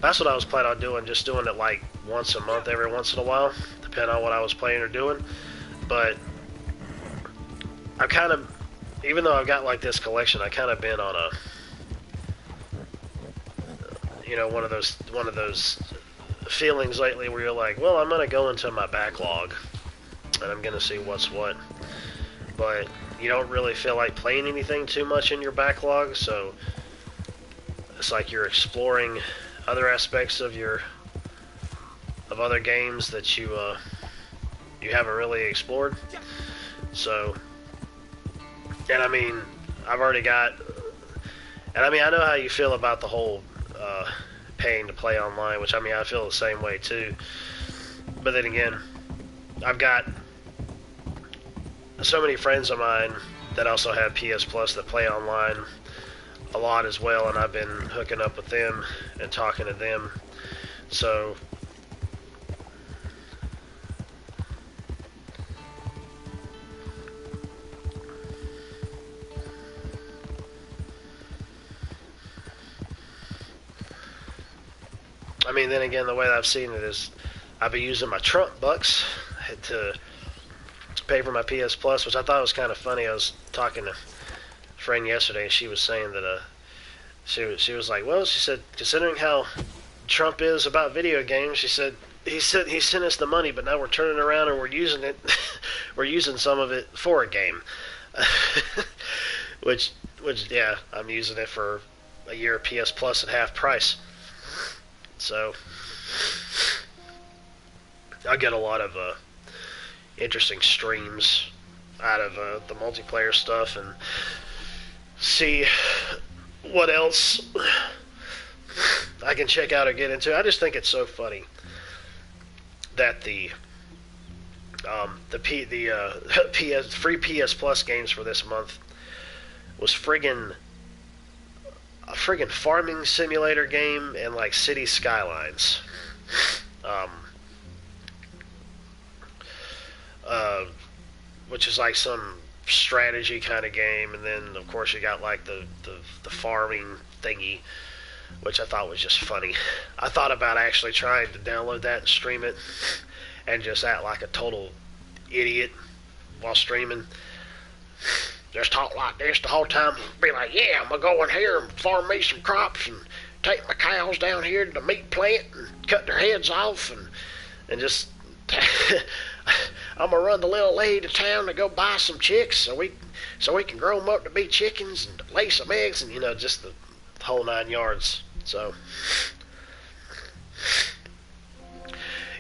that's what I was planning on doing, just doing it like once a month, every once in a while, depending on what I was playing or doing. But I've kind of, even though I've got like this collection, I kind of been on a, you know, one of those feelings lately where you're like, well, I'm gonna go into my backlog and I'm gonna see what's what, but you don't really feel like playing anything too much in your backlog, so it's like you're exploring other aspects of other games that you haven't really explored. So, and I mean, I've already got, and I mean, I know how you feel about the whole paying to play online, which I mean, I feel the same way too. But then again, I've got so many friends of mine that also have PS Plus that play online a lot as well, and I've been hooking up with them and talking to them. So I mean, then again, the way that I've seen it is I've been using my Trump bucks to pay for my PS Plus, which I thought was kind of funny. I was talking to a friend yesterday, and she was saying that she was like, well, she said, considering how Trump is about video games, she said he sent us the money, but now we're turning around and we're using it, we're using some of it for a game, which yeah, I'm using it for a year of PS Plus at half price, so I get a lot of interesting streams out of the multiplayer stuff and see what else I can check out or get into. I just think it's so funny that the free PS Plus games for this month was a friggin' farming simulator game and like City Skylines. Which is like some strategy kind of game, and then of course you got like the farming thingy, which I thought was just funny. I thought about actually trying to download that and stream it and just act like a total idiot while streaming. Just talk like this the whole time. Be like, yeah, I'm going to go in here and farm me some crops and take my cows down here to the meat plant and cut their heads off and just... I'm going to run the little lady to town to go buy some chicks so we can grow them up to be chickens and lay some eggs and, just the whole 9 yards. So,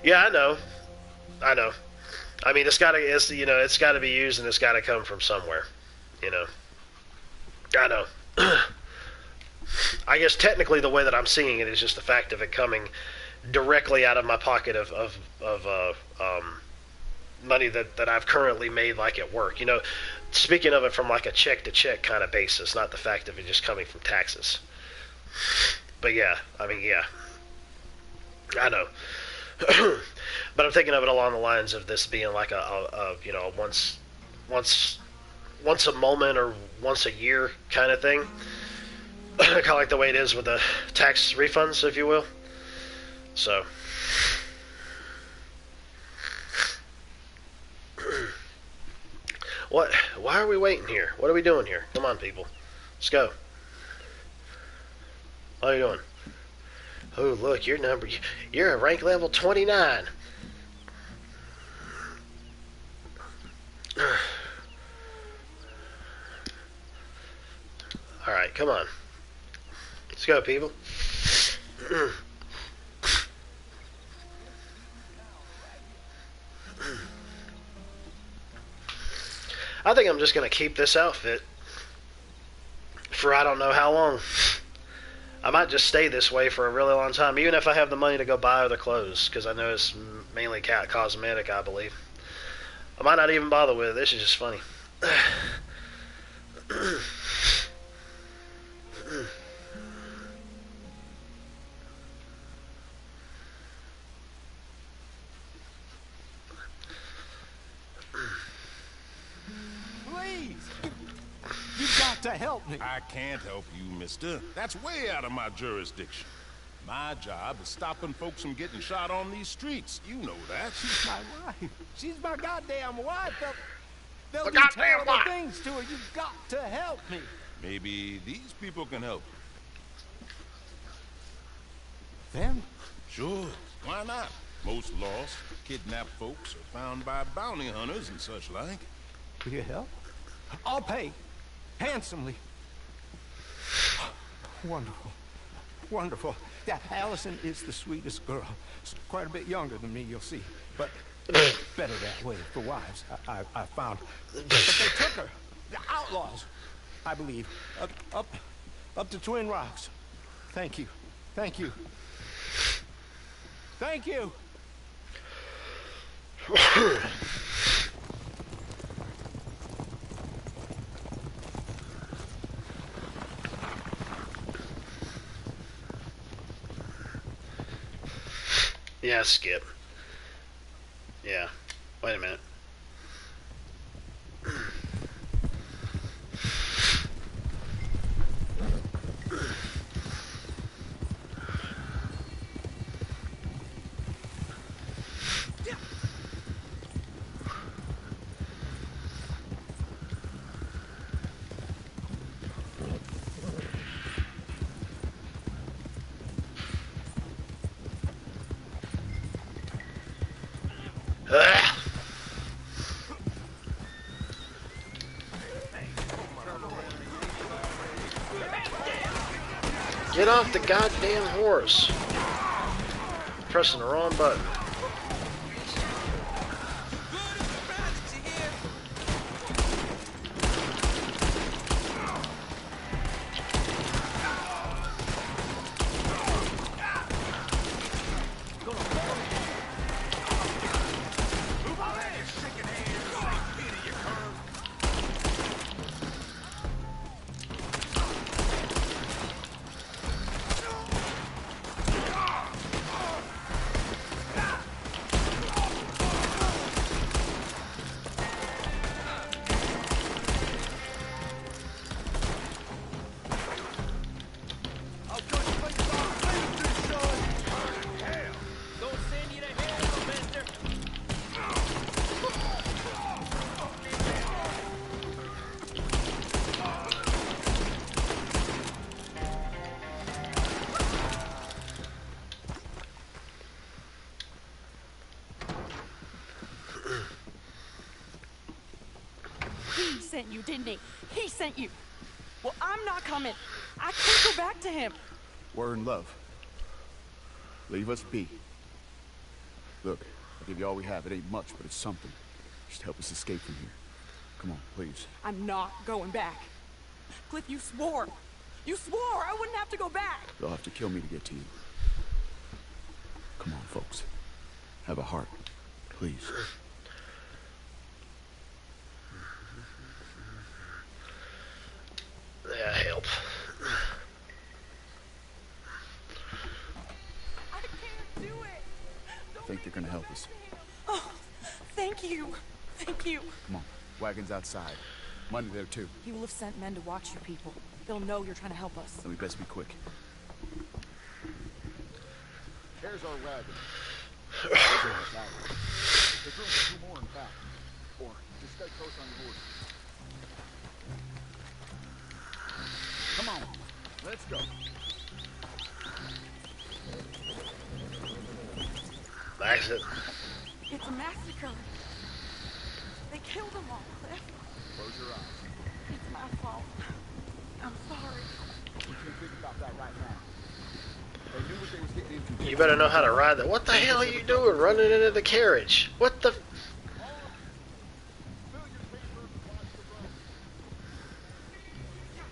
yeah, I know. I mean, it's got to be used and it's got to come from somewhere, I know. I guess technically the way that I'm seeing it is just the fact of it coming directly out of my pocket of money that I've currently made, like at work. Speaking of it from like a check-to-check kind of basis, not the fact of it just coming from taxes. But yeah, I mean, yeah, I know. But I'm thinking of it along the lines of this being like a once a moment or once a year kind of thing. Kind of like the way it is with the tax refunds, if you will. So, what? Why are we waiting here? What are we doing here? Come on, people. Let's go. What are you doing? Oh, look, you're a rank level 29. Alright, come on. Let's go, people. I think I'm just going to keep this outfit for I don't know how long. I might just stay this way for a really long time, even if I have the money to go buy other clothes, because I know it's mainly cosmetic, I believe. I might not even bother with it. This is just funny. Please! You've got to help me. I can't help you, mister. That's way out of my jurisdiction. My job is stopping folks from getting shot on these streets. You know that. She's my wife. She's my goddamn wife. They'll The do goddamn terrible wife. things to her. You've got to help me. Maybe these people can help. Them? Sure, why not? Most lost, kidnapped folks are found by bounty hunters and such like. Will you help? I'll pay. Handsomely. Wonderful. Wonderful. Yeah, Allison is the sweetest girl. She's quite a bit younger than me, you'll see. But better that way for wives, I found. But they took her. The outlaws, I believe. Up to Twin Rocks. Thank you. Thank you. Thank you. Yeah, skip. Yeah. Wait a minute. Ugh. Get off the goddamn horse. Pressing the wrong button. He sent you, didn't he? He sent you. Well, I'm not coming. I can't go back to him. We're in love. Leave us be. Look, I'll give you all we have. It ain't much, but it's something. Just help us escape from here. Come on, please. I'm not going back. Cliff, you swore. You swore I wouldn't have to go back. They'll have to kill me to get to you. Come on, folks. Have a heart. Please. Yeah, help. I can't do it. I think they're gonna help us. Oh, thank you. Thank you. Come on. Wagon's outside. Money there, too. He will have sent men to watch you people. They'll know you're trying to help us. Then we best be quick. There's our wagon. There's room for 2 more in back. Or just stay close on your horse. Come on. Let's go. Exit. It's a massacre. They killed them all, Cliff. Close your eyes. It's my fault. I'm sorry. We can't think about that right now. They knew what they was getting into. You better know how to ride that. What the hell are you doing running into the carriage? What the...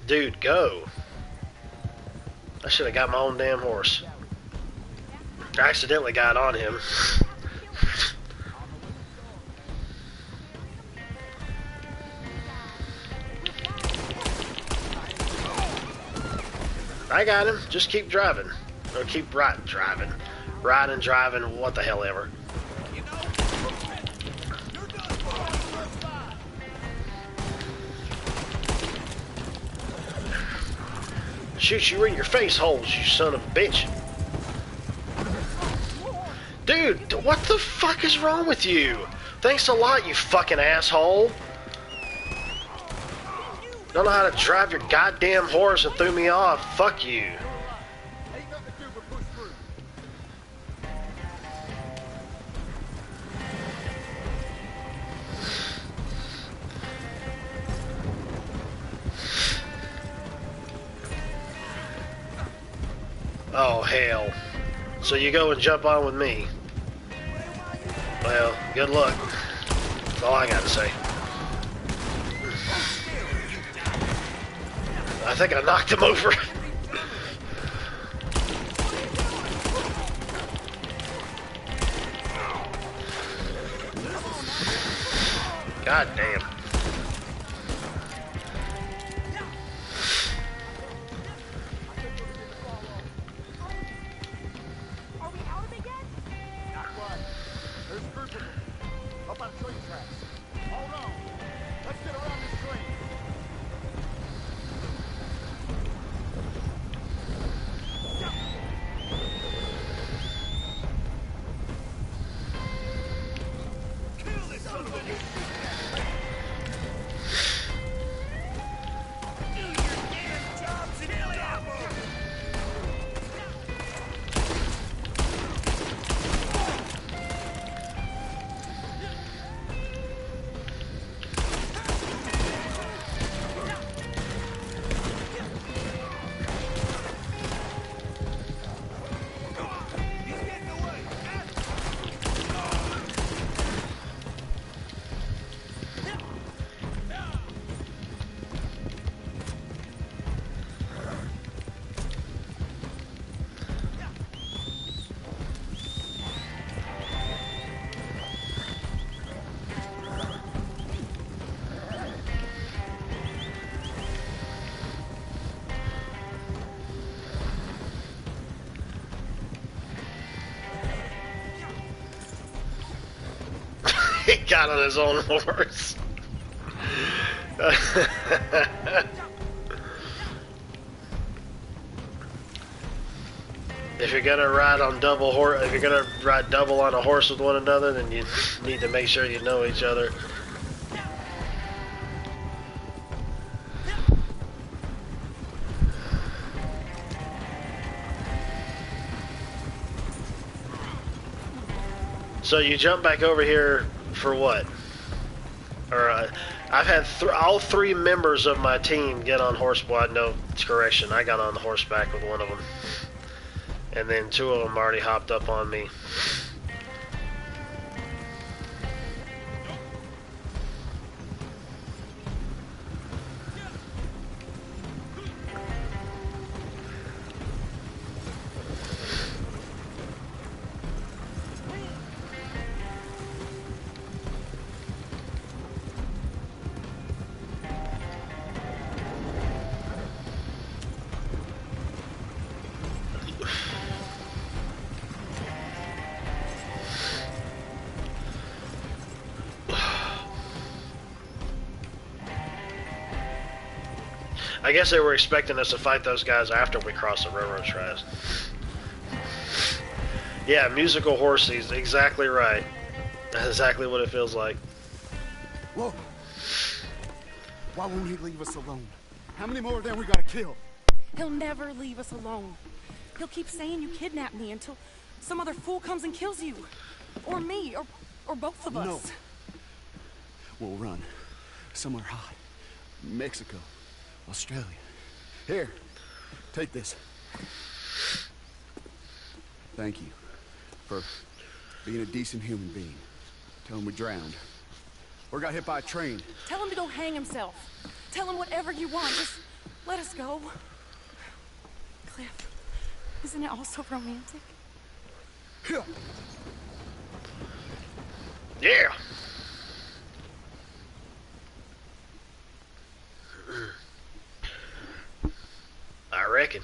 Dude, go. I should have got my own damn horse. I accidentally got on him. I got him. Just keep driving. Or keep driving. Riding, driving, what the hell ever. Shoot you in your face holes, you son of a bitch. Dude, what the fuck is wrong with you? Thanks a lot, you fucking asshole. Don't know how to drive your goddamn horse and threw me off. Fuck you. Oh, hell. So you go and jump on with me. Well, good luck. That's all I gotta say. I think I knocked him over. God damn. Are we out of it yet? Not quite. There's a group of them. Up on train tracks. Hold on. Let's get around this train. got on his own horse. If you're gonna ride on if you're gonna ride double on a horse with one another, then you need to make sure you know each other. So you jump back over here for what? Or I've had all three members of my team get on horseback. No, correction. I got on the horseback with one of them, and then two of them already hopped up on me. I guess they were expecting us to fight those guys after we crossed the railroad tracks. Yeah, musical horsies, exactly right. That's exactly what it feels like. Whoa. Why won't he leave us alone? How many more of them we gotta kill? He'll never leave us alone. He'll keep saying you kidnapped me until some other fool comes and kills you. Or me, or both of us. No. We'll run. Somewhere hot. Mexico. Australia. Here. Take this. Thank you for being a decent human being. Tell him we drowned. Or got hit by a train. Tell him to go hang himself. Tell him whatever you want. Just let us go. Cliff, isn't it all so romantic? Yeah. Yeah. I reckon.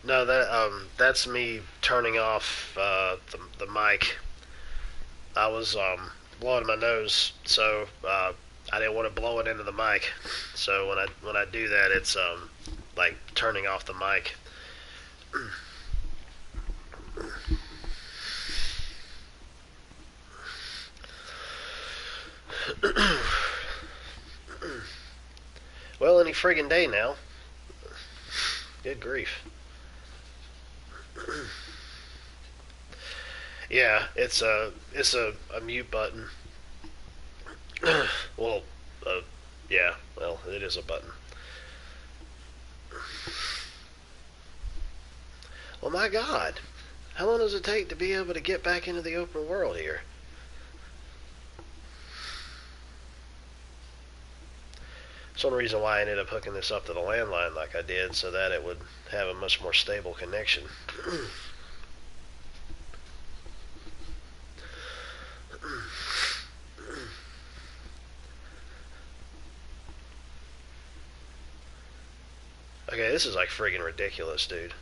No, that's me turning off the mic. I was blowing my nose, so I didn't want to blow it into the mic. So when I do that, it's like turning off the mic. Well, any friggin' day now. Good grief. Yeah, it's a mute button. Well, yeah, well, it is a button. Well, my God, how long does it take to be able to get back into the open world here? That's one reason why I ended up hooking this up to the landline like I did, so that it would have a much more stable connection. Okay, this is like friggin' ridiculous, dude.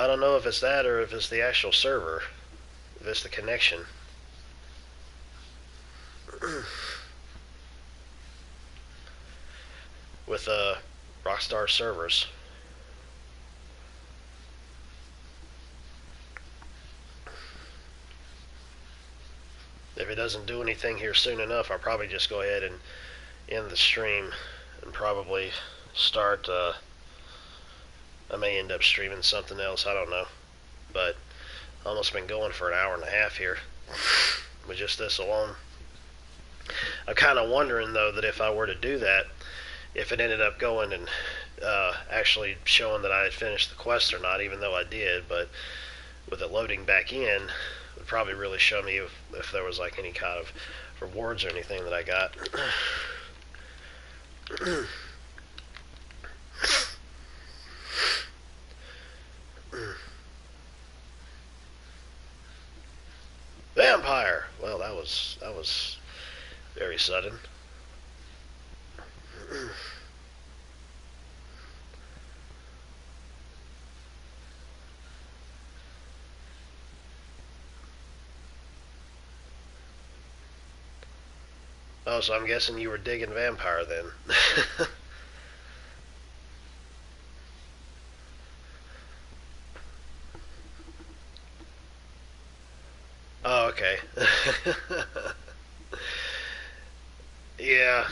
I don't know if it's that or if it's the actual server. If it's the connection. With Rockstar servers. If it doesn't do anything here soon enough, I'll probably just go ahead and end the stream and probably start, I may end up streaming something else, I don't know. But I've almost been going for an hour and a half here with just this alone. I'm kind of wondering, though, that if I were to do that, if it ended up going and actually showing that I had finished the quest or not, even though I did, but with it loading back in, would probably really show me if there was like any kind of rewards or anything that I got. Vampire! Well, that was very sudden. Oh, so I'm guessing you were digging Vampire then. Oh, okay. Yeah.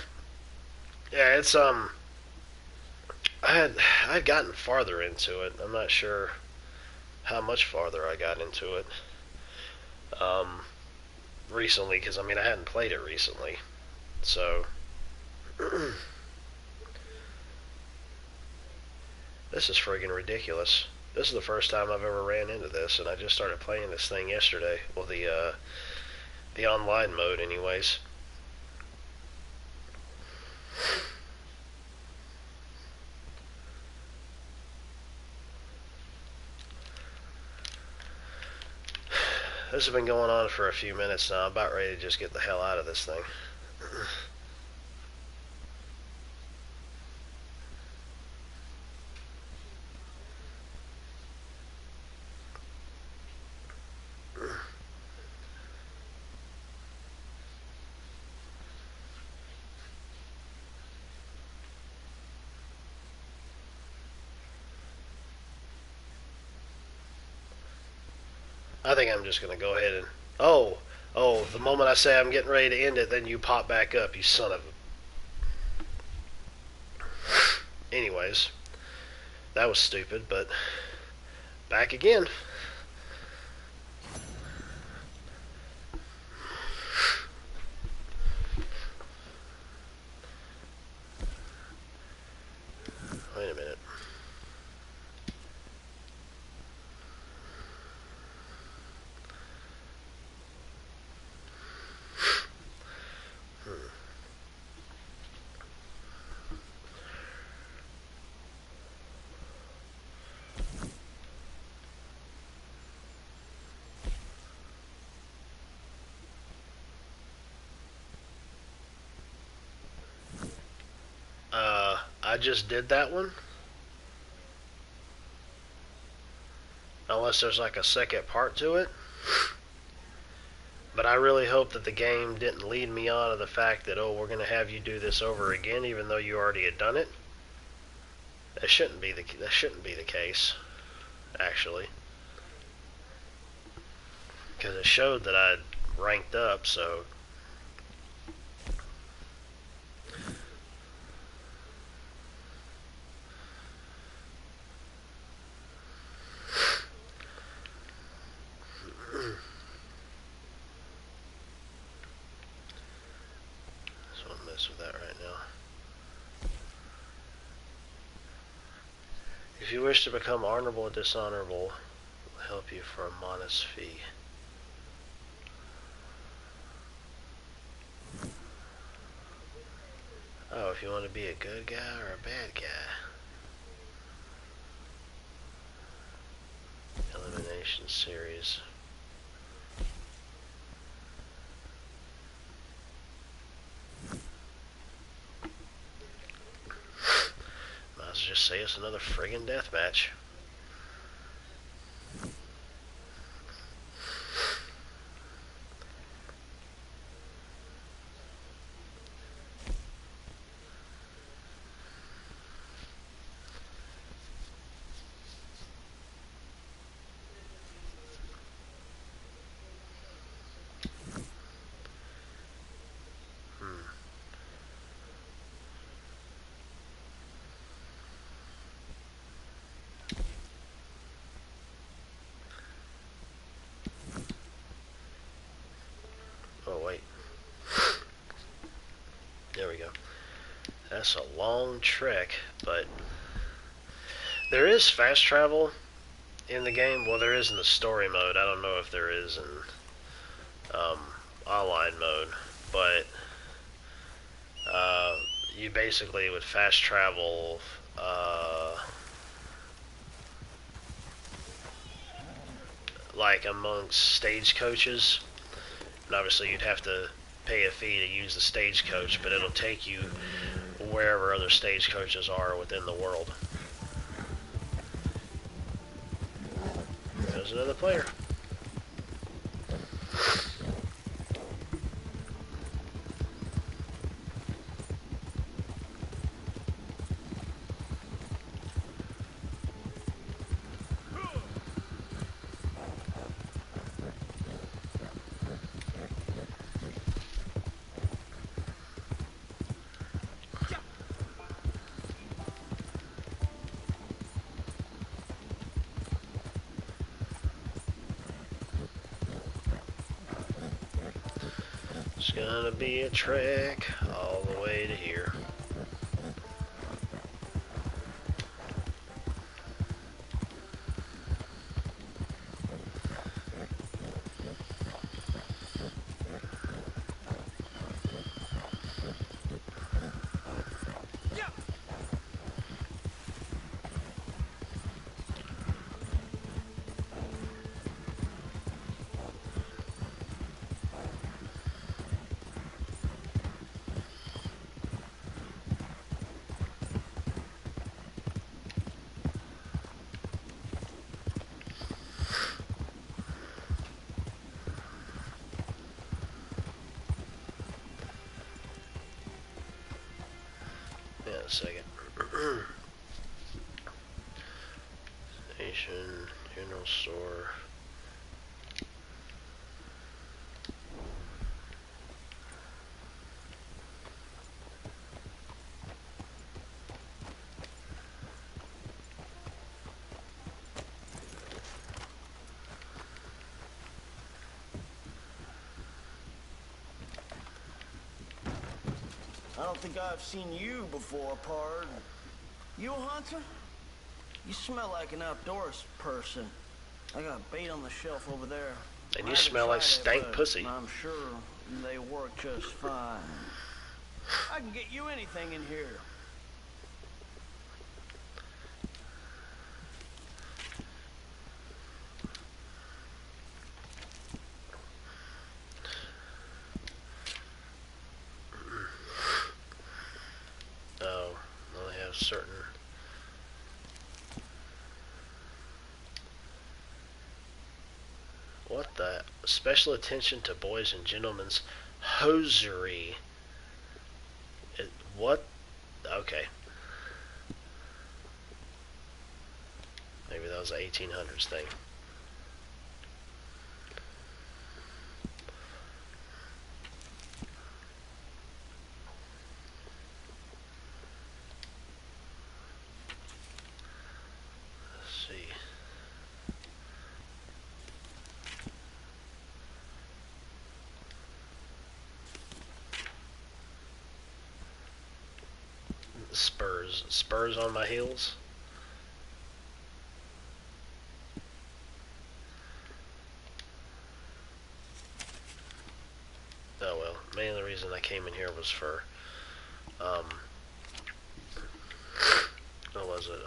Yeah, it's I'd gotten farther into it. I'm not sure how much farther I got into it. Recently, because I mean I hadn't played it recently. So this is friggin' ridiculous. This is the first time I've ever ran into this, and I just started playing this thing yesterday. Well, the online mode, anyways. This has been going on for a few minutes now. I'm about ready to just get the hell out of this thing. I think I'm just going to go ahead and... Oh, the moment I say I'm getting ready to end it, then you pop back up, you son of a... Anyways, that was stupid, but back again. Wait a minute. I just did that one. Unless there's like a second part to it. But I really hope that the game didn't lead me on to the fact that, oh, we're going to have you do this over again, even though you already had done it. That shouldn't be the case, actually. Because it showed that I'd ranked up, so... with that right now. If you wish to become honorable or dishonorable, we'll help you for a modest fee. Oh, if you want to be a good guy or a bad guy. Elimination series. Might as well just say it's another friggin' death match. Oh, wait. There we go. That's a long trek, but there is fast travel in the game. Well, there is in the story mode. I don't know if there is in online mode, but you basically would fast travel like amongst stagecoaches, and obviously you'd have to pay a fee to use the stagecoach, but it'll take you wherever other stagecoaches are within the world. There's another player. It's gonna be a trek all the way to here. A second. Station, general store. I don't think I've seen you before, Pard. You a hunter? You smell like an outdoors person. I got bait on the shelf over there. And you smell like stank pussy. I'm sure they work just fine. I can get you anything in here. Certain. What the? Special attention to boys and gentlemen's hosiery. What? Okay. Maybe that was an 1800s thing. Spurs on my heels. Oh well, mainly the reason I came in here was for what was it?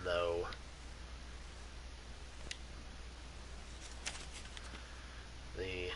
No. The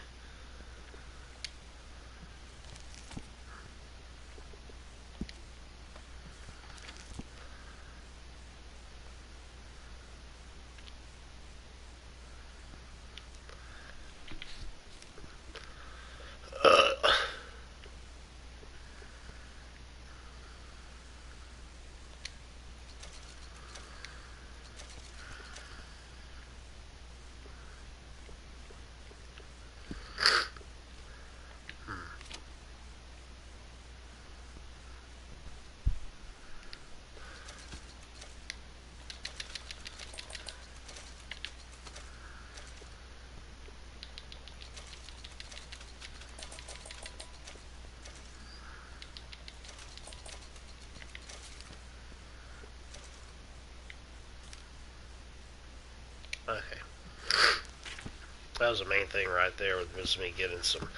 That was the main thing right there, was me getting some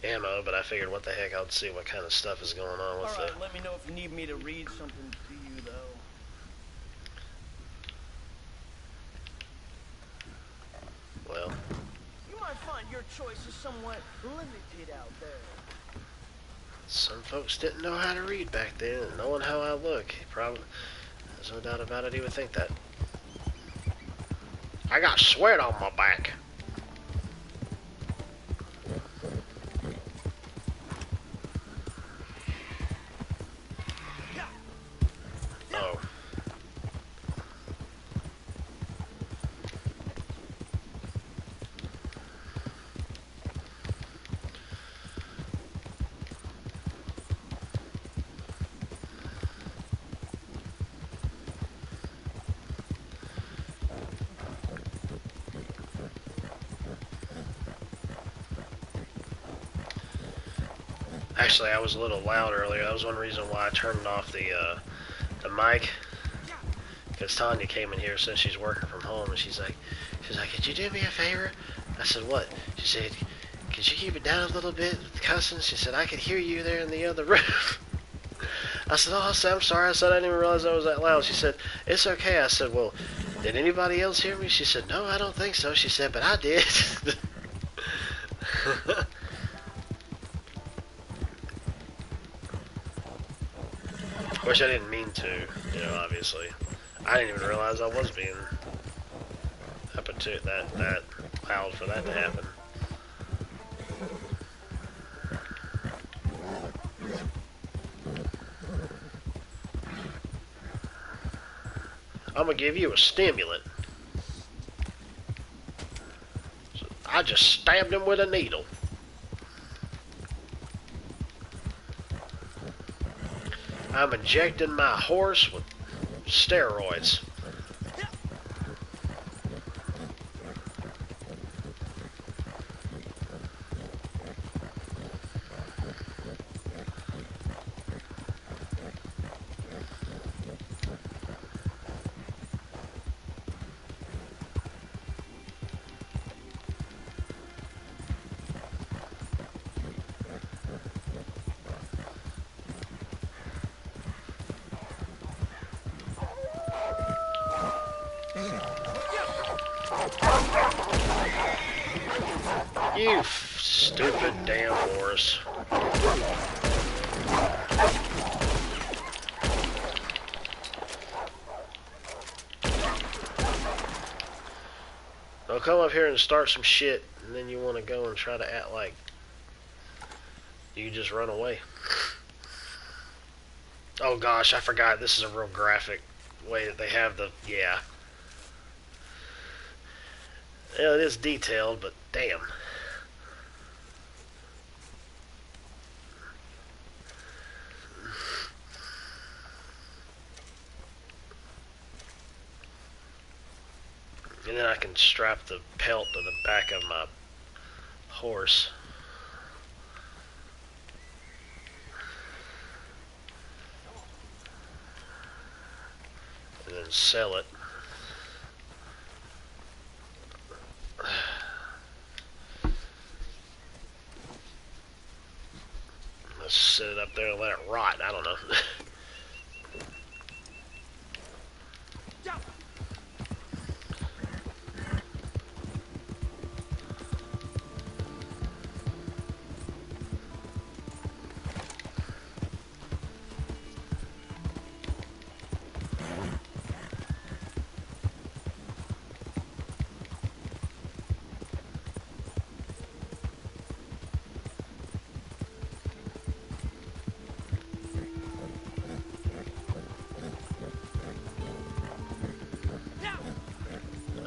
ammo, but I figured what the heck, I'll see what kind of stuff is going on with Alright, let me know if you need me to read something to you, though. Well, You might find your choices somewhat limited out there. some folks didn't know how to read back then, and knowing how I look, he probably, there's no doubt about it, he would think that. I got sweat on my back. Oh. Actually, I was a little loud earlier. That was one reason why I turned off the mic. Because Tanya came in here since she's working from home, and she's like, could you do me a favor? I said, what? She said, could you keep it down a little bit with cussing? She said, I could hear you there in the other room. I said, oh, I'm sorry. I said, I didn't even realize I was that loud. She said, it's okay. I said, well, did anybody else hear me? She said, no, I don't think so. She said, but I did. Which I didn't mean to, you know, obviously. I didn't even realize I was being up to that loud for that to happen. I'm gonna give you a stimulant. So I just stabbed him with a needle. I'm injecting my horse with steroids. You stupid damn horse. Don't come up here and start some shit, and then you want to go and try to act like you just run away. Oh gosh, I forgot. This is a real graphic way that they have the, yeah. Yeah, it is detailed, but damn. And then I can strap the pelt to the back of my horse. And then sell it. Let's set it up there and let it rot. I don't know.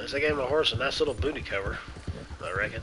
I gave my horse a nice little booty cover, I reckon.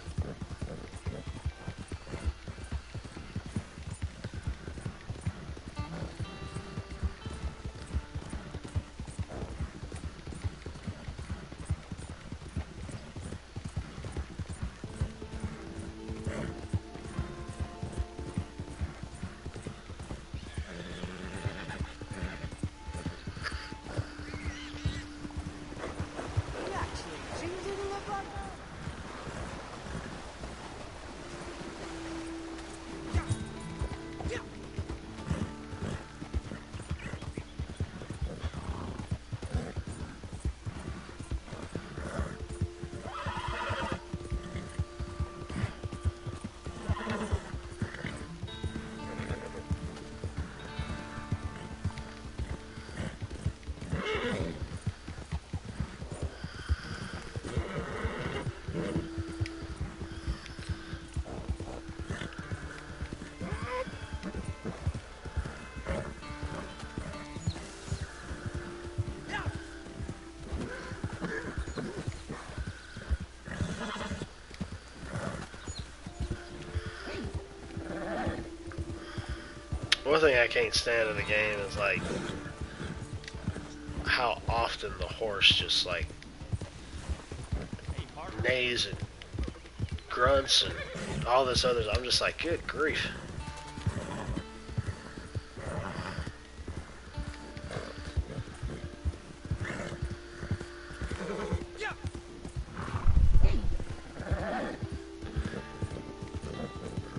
One thing I can't stand in the game is like how often the horse just like neighs and grunts and all this other. I'm just like, good grief.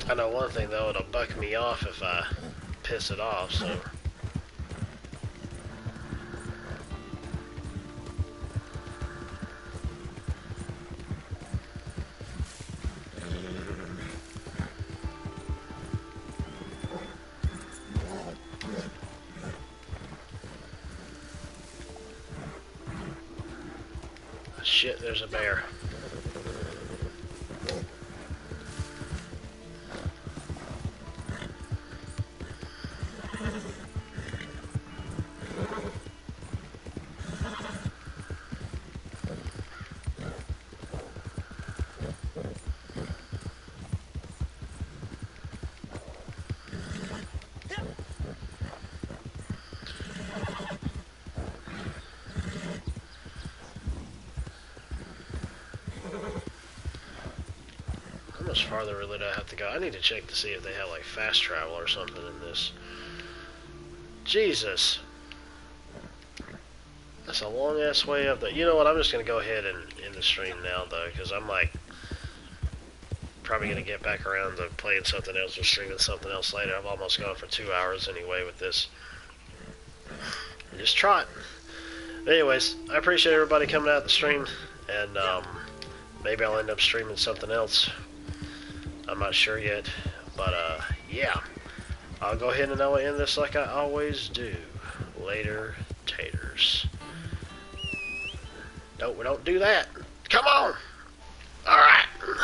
I know one thing though, it'll buck me off if I piss it off, so. Shit, there's a bear. How much farther really do I have to go? I need to check to see if they have like fast travel or something in this. Jesus. That's a long ass way up there. You know what? I'm just going to go ahead and end the stream now though, because I'm like probably going to get back around to playing something else or streaming something else later. I've almost gone for 2 hours anyway with this. Just trot. Anyways, I appreciate everybody coming out the stream, and maybe I'll end up streaming something else. I'm not sure yet, but yeah, I'll go ahead and I'll end this like I always do. Later, taters. No, we don't do that. Come on. All right.